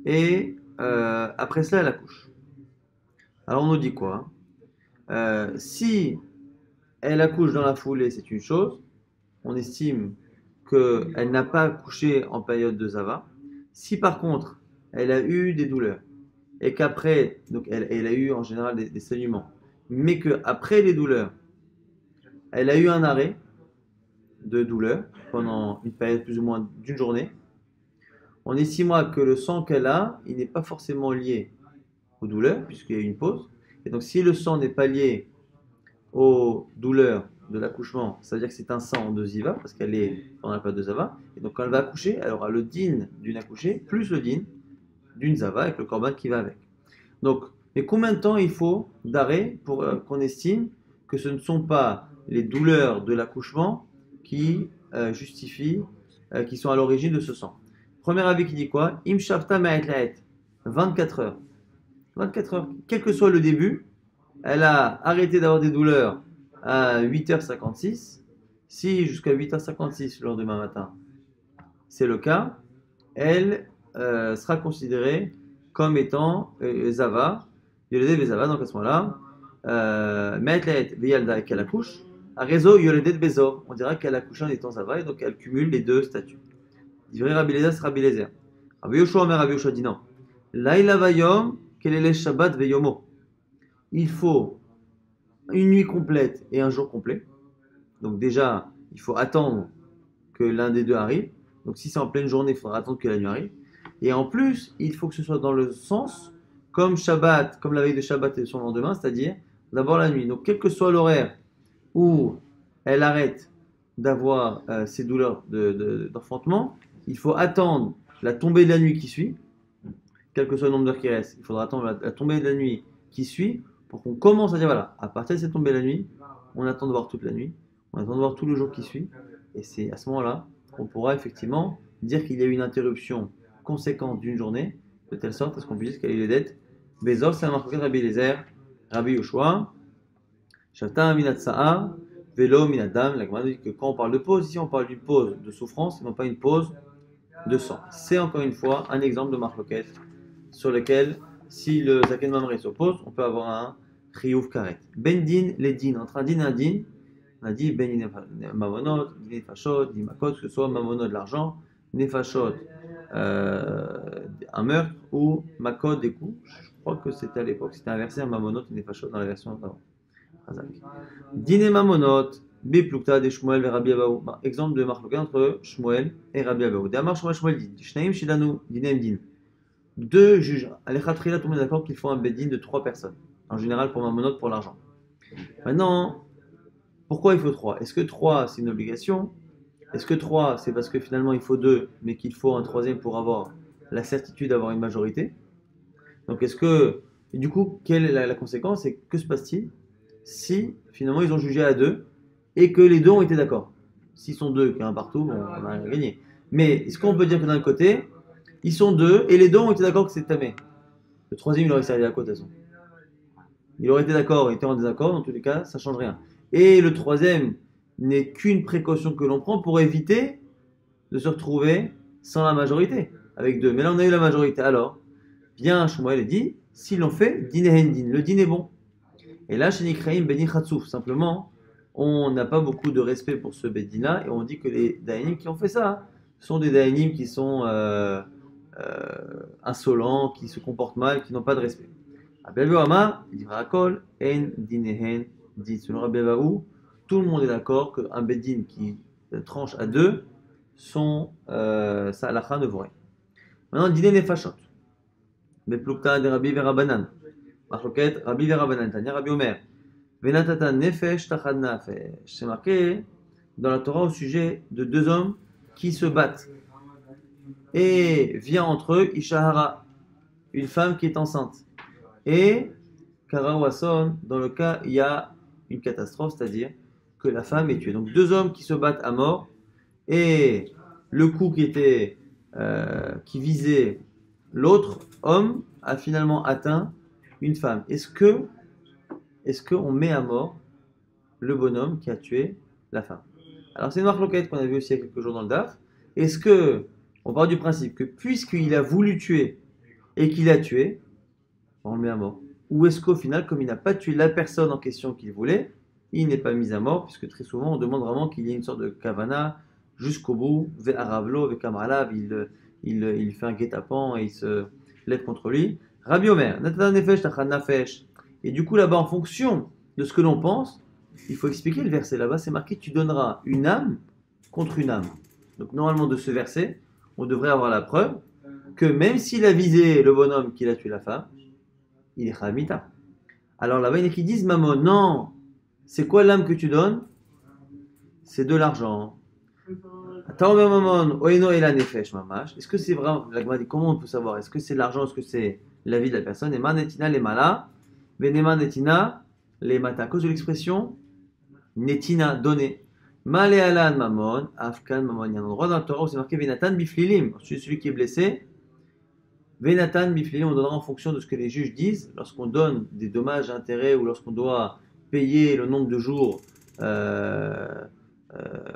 et après cela, elle accouche. Alors on nous dit quoi? Si elle accouche dans la foulée, c'est une chose, on estime qu'elle n'a pas accouché en période de Zava. Si par contre, elle a eu des douleurs, et qu'après, donc elle a eu en général des saignements, mais qu'après les douleurs, elle a eu un arrêt de douleur pendant une période plus ou moins d'une journée, on estimera que le sang qu'elle a, il n'est pas forcément lié aux douleurs, puisqu'il y a eu une pause. Et donc si le sang n'est pas lié aux douleurs de l'accouchement, ça veut dire que c'est un sang de Ziva, parce qu'elle est pendant la période de Zava. Et donc quand elle va accoucher, elle aura le din d'une accouchée, plus le din d'une Zava, avec le korban qui va avec. Donc, mais combien de temps il faut d'arrêt pour qu'on estime que ce ne sont pas les douleurs de l'accouchement qui justifient, qui sont à l'origine de ce sang? Premier avis qui dit quoi? Im shavta ma'et la'et. 24 heures. 24 heures. Quel que soit le début, elle a arrêté d'avoir des douleurs à 8h56. Si jusqu'à 8h56 le lendemain matin, c'est le cas, elle sera considérée comme étant Zava, Yolede Zava, donc à ce moment-là, Ma'et la'et Veyalda, qu'elle accouche, A réseau Yoledet Bezor, on dira qu'elle a couché en étant Zava et donc elle cumule les deux statuts. Divrei Rabbi Eliezer, c'est Rabbi Eliezer. Rabbi Yoshua Omer, Rabbi Yoshua dit non. Laïla Vayom, quel est le Shabbat Veyomo? Il faut une nuit complète et un jour complet. Donc déjà, il faut attendre que l'un des deux arrive. Donc si c'est en pleine journée, il faudra attendre que la nuit arrive. Et en plus, il faut que ce soit dans le sens comme Shabbat, comme la veille de Shabbat et son lendemain, c'est-à-dire d'abord la nuit. Donc quel que soit l'horaire où elle arrête d'avoir ces douleurs d'enfantement, il faut attendre la tombée de la nuit qui suit, quel que soit le nombre d'heures qui reste, il faudra attendre la tombée de la nuit qui suit pour qu'on commence à dire voilà, à partir de cette tombée de la nuit, on attend de voir toute la nuit, on attend de voir tout le jour qui suit, et c'est à ce moment-là qu'on pourra effectivement dire qu'il y a eu une interruption conséquente d'une journée, de telle sorte à ce qu'on puisse dire qu'elle est les dettes. Bezor, c'est un marqué de Rabbi Eliezer, Rabbi Yoshua, Shavta minat sa'a, velo minadam. La Gemara dit que quand on parle de pause, ici on parle d'une pause de souffrance et non pas une pause de sang. C'est encore une fois un exemple de marloquette sur lequel, si le Zaken Mamre s'oppose, on peut avoir un Chiyuv Karet. Ben Din, les Din, entre un Din et un Din, on a dit Ben Din Mamonot, Din Nefashot, Din Makot, que ce soit Mamonot de l'argent, Nefashot un meurtre ou Makot des coups. Je crois que c'était à l'époque, c'était inversé un Mamonot et Nefashot dans la version d'avant. Din et Mamonot, Biplukta de Shmuel et Rabbi Abaou. Exemple de marloquette entre Shmuel et Rabbi Abaou. D'Amar Shmuel dit Shnaim Shidanu, Dinem Din. Deux juges. Al-Khatrila, tout le monde est d'accord qu'il faut un bedin de 3 personnes. En général, pour Mamonot, pour l'argent. Maintenant, pourquoi il faut 3? Est-ce que 3 c'est une obligation? Est-ce que 3 c'est parce que finalement il faut 2, mais qu'il faut un troisième pour avoir la certitude d'avoir une majorité? Donc est-ce que. Et du coup, quelle est la conséquence? Et que se passe-t-il si finalement ils ont jugé à 2 et que les deux ont été d'accord? S'ils sont 2, qu'il y a un partout, bon, on a gagné. Mais est-ce qu'on peut dire que d'un côté, ils sont 2 et les deux ont été d'accord que c'est tamé? Le troisième, il aurait servi à quoi de toute façon? Il aurait été d'accord, il était en désaccord, dans tous les cas, ça ne change rien. Et le troisième n'est qu'une précaution que l'on prend pour éviter de se retrouver sans la majorité, avec 2. Mais là, on a eu la majorité. Alors, bien, Shmuel dit, s'ils l'ont fait, din et hendin, le din est bon. Et là, chez Nikraim, Beni Khatsouf, simplement, on n'a pas beaucoup de respect pour ce Bedin-là, et on dit que les Dayanim qui ont fait ça sont des Dayanim qui sont insolents, qui se comportent mal, qui n'ont pas de respect. Rabbi Amar, il dit Rakol, En Dinehen, dit selon Rabbi Abaou, tout le monde est d'accord qu'un Bedin qui tranche à 2, sa halakha ne vaut rien. Maintenant, Dinen Nefashot. Beplukta de Rabbi Verabanan. Marloket, Rabbi Verabanan, Tanya Rabbi Omer. Venatata Nefesh Tachad Nafesh. C'est marqué dans la Torah au sujet de 2 hommes qui se battent. Et vient entre eux Ishahara, une femme qui est enceinte. Et Karawasson, dans le cas, il y a une catastrophe, c'est-à-dire que la femme est tuée. Donc 2 hommes qui se battent à mort, et le coup qui visait l'autre homme a finalement atteint une femme. Est-ce qu'on met à mort le bonhomme qui a tué la femme? Alors c'est une marloquette qu'on a vu aussi il y a quelques jours dans le DAF. Est-ce que on part du principe que puisqu'il a voulu tuer et qu'il a tué, on le met à mort? Ou est-ce qu'au final, comme il n'a pas tué la personne en question qu'il voulait, il n'est pas mis à mort, puisque très souvent on demande vraiment qu'il y ait une sorte de kavana jusqu'au bout, ve'aravlo, ve'kamralav, il fait un guet-apens et il se lève contre lui. Rabbi Omer, Natan nefesh tachad nafesh. Et du coup là-bas, en fonction de ce que l'on pense, il faut expliquer le verset. Là-bas, c'est marqué tu donneras une âme contre une âme. Donc normalement de ce verset, on devrait avoir la preuve que même s'il a visé le bonhomme qui a tué la femme, il est Khamita. Alors là-bas, il y en a qui disent Maman, non, c'est quoi l'âme que tu donnes? C'est de l'argent. Est-ce que c'est vraiment, la Gemara dit, comment on peut savoir? Est-ce que c'est de l'argent? Est-ce que c'est la vie de la personne? Et manetina les mala, venema netina les mata. À cause de l'expression netina, donner. Male alan mamon, afkan mamon. Il y a un endroit dans la Torah où c'est marqué venatan biflilim. Celui qui est blessé. Venatan biflilim, on donnera en fonction de ce que les juges disent. Lorsqu'on donne des dommages à intérêts ou lorsqu'on doit payer le nombre de jours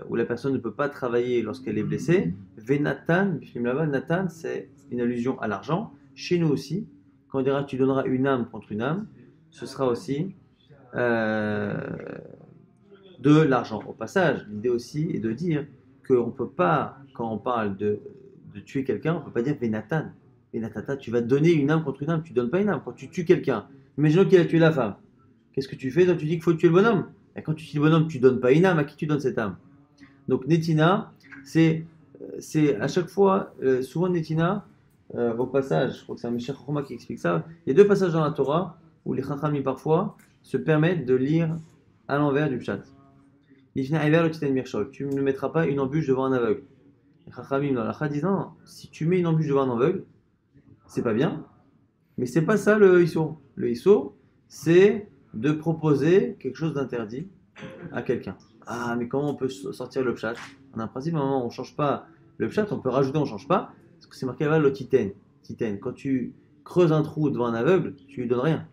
où la personne ne peut pas travailler lorsqu'elle est blessée. Venatan, biflim là-bas, Nathan, c'est une allusion à l'argent. Chez nous aussi, quand on dira tu donneras une âme contre une âme, ce sera aussi de l'argent. Au passage, l'idée aussi est de dire qu'on ne peut pas, quand on parle de tuer quelqu'un, on ne peut pas dire Venatan. Venatata, tu vas donner une âme contre une âme, tu ne donnes pas une âme. Quand tu tues quelqu'un, imaginons qu'il a tué la femme, qu'est-ce que tu fais? Toi, tu dis qu'il faut tuer le bonhomme. Et quand tu tues le bonhomme, tu ne donnes pas une âme, à qui tu donnes cette âme? Donc Netina, c'est à chaque fois, souvent Netina, au passage, je crois que c'est un Michel Chokma qui explique ça, il y a deux passages dans la Torah où les Chachamim parfois se permettent de lire à l'envers du Pshat. Lifna Ever le Titan Mirchol, tu ne mettras pas une embûche devant un aveugle. Les Chachamim dans la Chad disent non, si tu mets une embûche devant un aveugle, c'est pas bien, mais c'est pas ça le Issur. Le Issur, c'est de proposer quelque chose d'interdit à quelqu'un. Ah, mais comment on peut sortir le pshat? En un principe, à un moment, on ne change pas le pshat, on peut rajouter, on ne change pas, parce que c'est marqué là le titen. Titen. Quand tu creuses un trou devant un aveugle, tu lui donnes rien.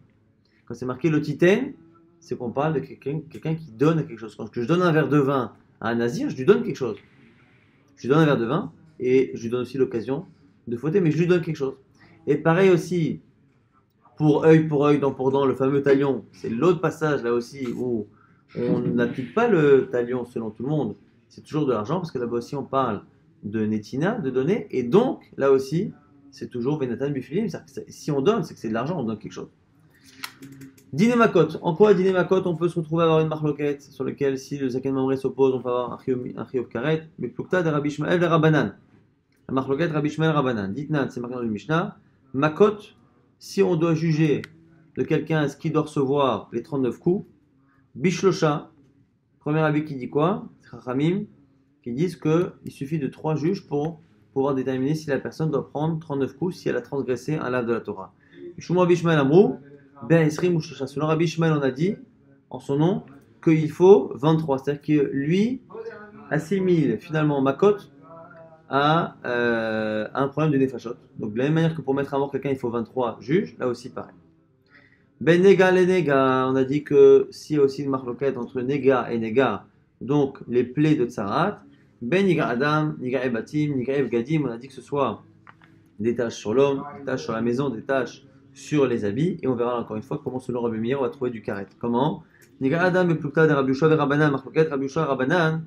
Quand c'est marqué le titen, c'est qu'on parle de quelqu'un qui donne quelque chose. Quand je donne un verre de vin à un nazir, je lui donne quelque chose. Je lui donne un verre de vin et je lui donne aussi l'occasion de fauter, mais je lui donne quelque chose. Et pareil aussi, pour œil, dent pour dent, le fameux talion, c'est l'autre passage là aussi où on n'applique pas le talion selon tout le monde, c'est toujours de l'argent, parce que là-bas aussi on parle de netina, de donner, et donc là aussi c'est toujours venatan bifilim, si on donne, c'est que c'est de l'argent, on donne quelque chose. Dîner makot, en quoi dîner makot on peut se retrouver à avoir une marloquette sur laquelle si le zaken mamré s'oppose, on peut avoir un chiyuv karet, mais plukta de Rabbi Ishmael de Rabbanan. La marloquette Rabbi Ishmael Rabbanan, ditnan, c'est marqué dans le Mishnah, makot, si on doit juger de quelqu'un est-ce qu'il doit recevoir les 39 coups, Bishlosha, premier avis qui dit quoi? Chachamim, qui disent qu'il suffit de 3 juges pour pouvoir déterminer si la personne doit prendre 39 coups si elle a transgressé un lave de la Torah. Shuma Bishmael Amrou, Ben Esrim ou Shlosha. Selon Rabbi Ishmael, on a dit, en son nom, qu'il faut 23. C'est-à-dire que lui assimile finalement Makot à un problème de Nefashot. Donc de la même manière que pour mettre à mort quelqu'un, il faut 23 juges, là aussi pareil. Ben nega les nega, on a dit que s'il y a aussi une marloquette entre nega et nega, donc les plaies de tsarat, ben niga adam, niga ebatim, niga evgadim, on a dit que ce soit des tâches sur l'homme, des tâches sur la maison, des tâches sur les habits, et on verra encore une fois comment selon Rabbi Meir on va trouver du karet. Comment? Niga adam et plukta de Rabbi Yoshua et Rabbanan, marloquette Rabbi Yoshua et Rabbanan,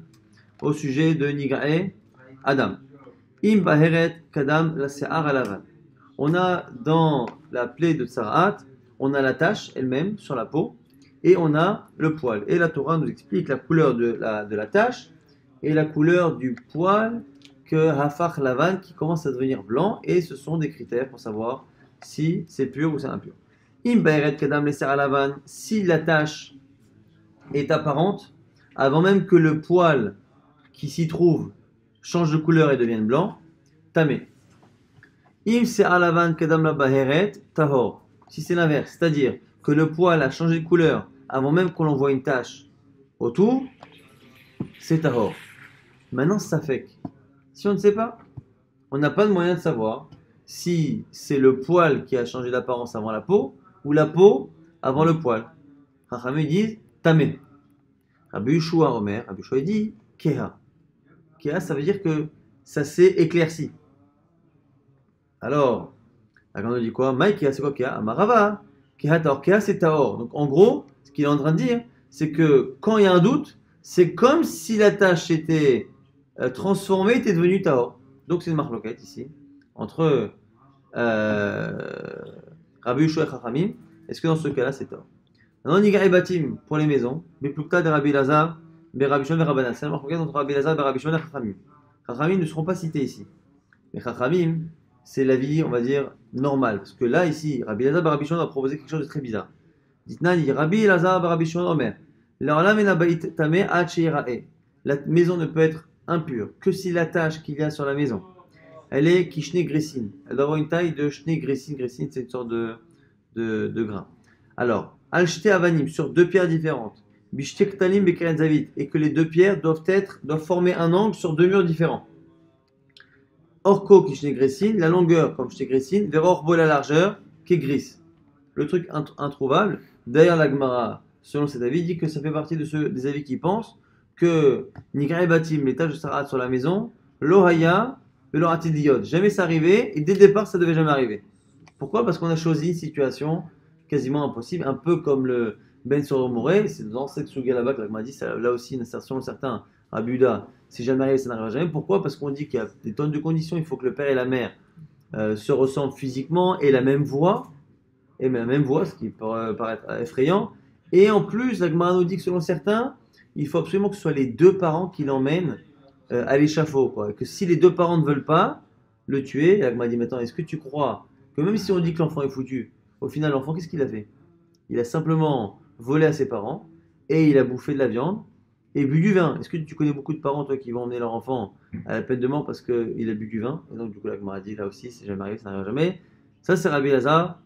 au sujet de niga et adam. Im baheret kadam la se'ar alavan. On a dans la plaie de tsarat, on a la tache elle-même sur la peau et on a le poil. Et la Torah nous explique la couleur de la tache et la couleur du poil que hafach lavan qui commence à devenir blanc, et ce sont des critères pour savoir si c'est pur ou c'est impur. Im ba'eret kadam leser alavan, si la tache est apparente avant même que le poil qui s'y trouve change de couleur et devienne blanc, tamé. Im se alavan kadam la baheret tahor. Si c'est l'inverse, c'est-à-dire que le poil a changé de couleur avant même qu'on en voit une tache autour, c'est tahor. Maintenant, ça fait que si on ne sait pas, on n'a pas de moyen de savoir si c'est le poil qui a changé d'apparence avant la peau ou la peau avant le poil. Chachamim disent tamé. Rabbi Yoshua Omer, Rabbi Yoshua dit keha. Keha, ça veut dire que ça s'est éclairci. Alors, la grande dit quoi? Maïkia, c'est quoi Keha? Amarava. Keha taor. Keha, c'est taor. Donc en gros, ce qu'il est en train de dire, c'est que quand il y a un doute, c'est comme si la tâche était transformée, était devenue taor. Donc c'est une marloquette ici, entre Rabbi Yoshua et Chachamim. Est-ce que dans ce cas-là, c'est taor? Maintenant, Niga et Batim, pour les maisons, Beplukta de Rabbi Lazar, Rabbi Shimon et Rabbanan. C'est une marloquette entre Rabbi Lazar et Rabbi Shimon et Chachamim. Chachamim ne seront pas cités ici. Mais Chachamim, c'est l'avis, on va dire, normal. Parce que là, ici, Rabbi Lazar et Rabbi Shimon a proposé quelque chose de très bizarre. Dites-nous, Rabbi Lazar et Rabbi Shimon Omer, la maison ne peut être impure que si la tache qu'il y a sur la maison, elle est kishne gressin. Elle doit avoir une taille de shne gressin. Gressin, c'est une sorte de grain. Alors, al-shte avanim, sur 2 pierres différentes. Bishte ktalim bekeren zavit, et que les 2 pierres doivent former un angle sur 2 murs différents. Orko qui gressin, la longueur comme gressin, vers orbo la largeur qui gris. Le truc introuvable. D'ailleurs, la Gemara, selon cet avis, dit que ça fait partie des avis qui pensent que Nigra et Batim, les tâches de Sarat sur la maison, l'Ohaya et l'Oratidiyot, jamais ça arrivait, et dès le départ, ça devait jamais arriver. Pourquoi? Parce qu'on a choisi une situation quasiment impossible, un peu comme Ben Soromoré, c'est dans cette suga là-bas que l'Agma dit, c'est là aussi une assertion de certains à Buda. Si jamais arrive, ça n'arrivera jamais. Pourquoi? Parce qu'on dit qu'il y a des tonnes de conditions. Il faut que le père et la mère se ressemblent physiquement et la même voix, ce qui peut paraître effrayant. Et en plus, l'Agma nous dit que selon certains, il faut absolument que ce soit les deux parents qui l'emmènent à l'échafaud. Quoi. Que si les deux parents ne veulent pas le tuer, l'Agma dit maintenant, est-ce que tu crois que même si on dit que l'enfant est foutu, au final, l'enfant, qu'est-ce qu'il a fait? Il a simplement volé à ses parents et il a bouffé de la viande et bu du vin. Est-ce que tu connais beaucoup de parents, toi, qui vont emmener leur enfant à la peine de mort parce qu'il a bu du vin? Et donc, du coup, la Gemara dit là aussi, si jamais arrive, ça n'arrive jamais. Ça, c'est Rabbi Lazar.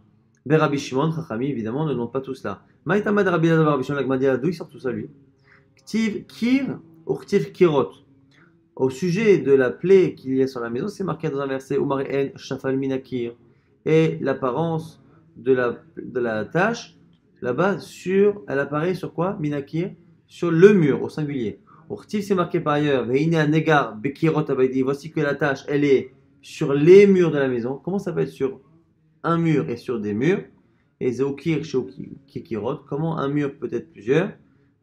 Ben Rabbi Shimon, Chachami, évidemment, ne demande pas tout cela. Maïtamad Rabbi Lazar, Rabbi Shimon, la Gemara dit d'où il sort tout ça, lui? Ktiv Kir ou Ktiv Kirot. Au sujet de la plaie qu'il y a sur la maison, c'est marqué dans un verset Umar en Shafal Minakir. Et l'apparence de la tâche là-bas, elle apparaît sur quoi? Minakir, sur le mur, au singulier. Urtiv, c'est marqué par ailleurs, Veine Negar, Bekirot Abaidi, voici que la tâche, elle est sur les murs de la maison. Comment ça peut être sur un mur et sur des murs? Et Zeokir, Kikirot, comment un mur peut être plusieurs?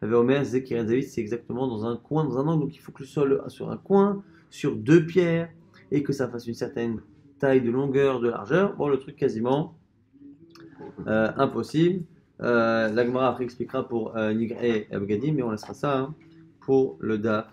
Omer, Zekir David, c'est exactement dans un coin, dans un angle, donc il faut que le sol sur un coin, sur deux pierres, et que ça fasse une certaine taille de longueur, de largeur. Bon, le truc quasiment impossible. La Gemara après expliquera pour Nigre et Abgadi, mais on laissera ça pour le DAF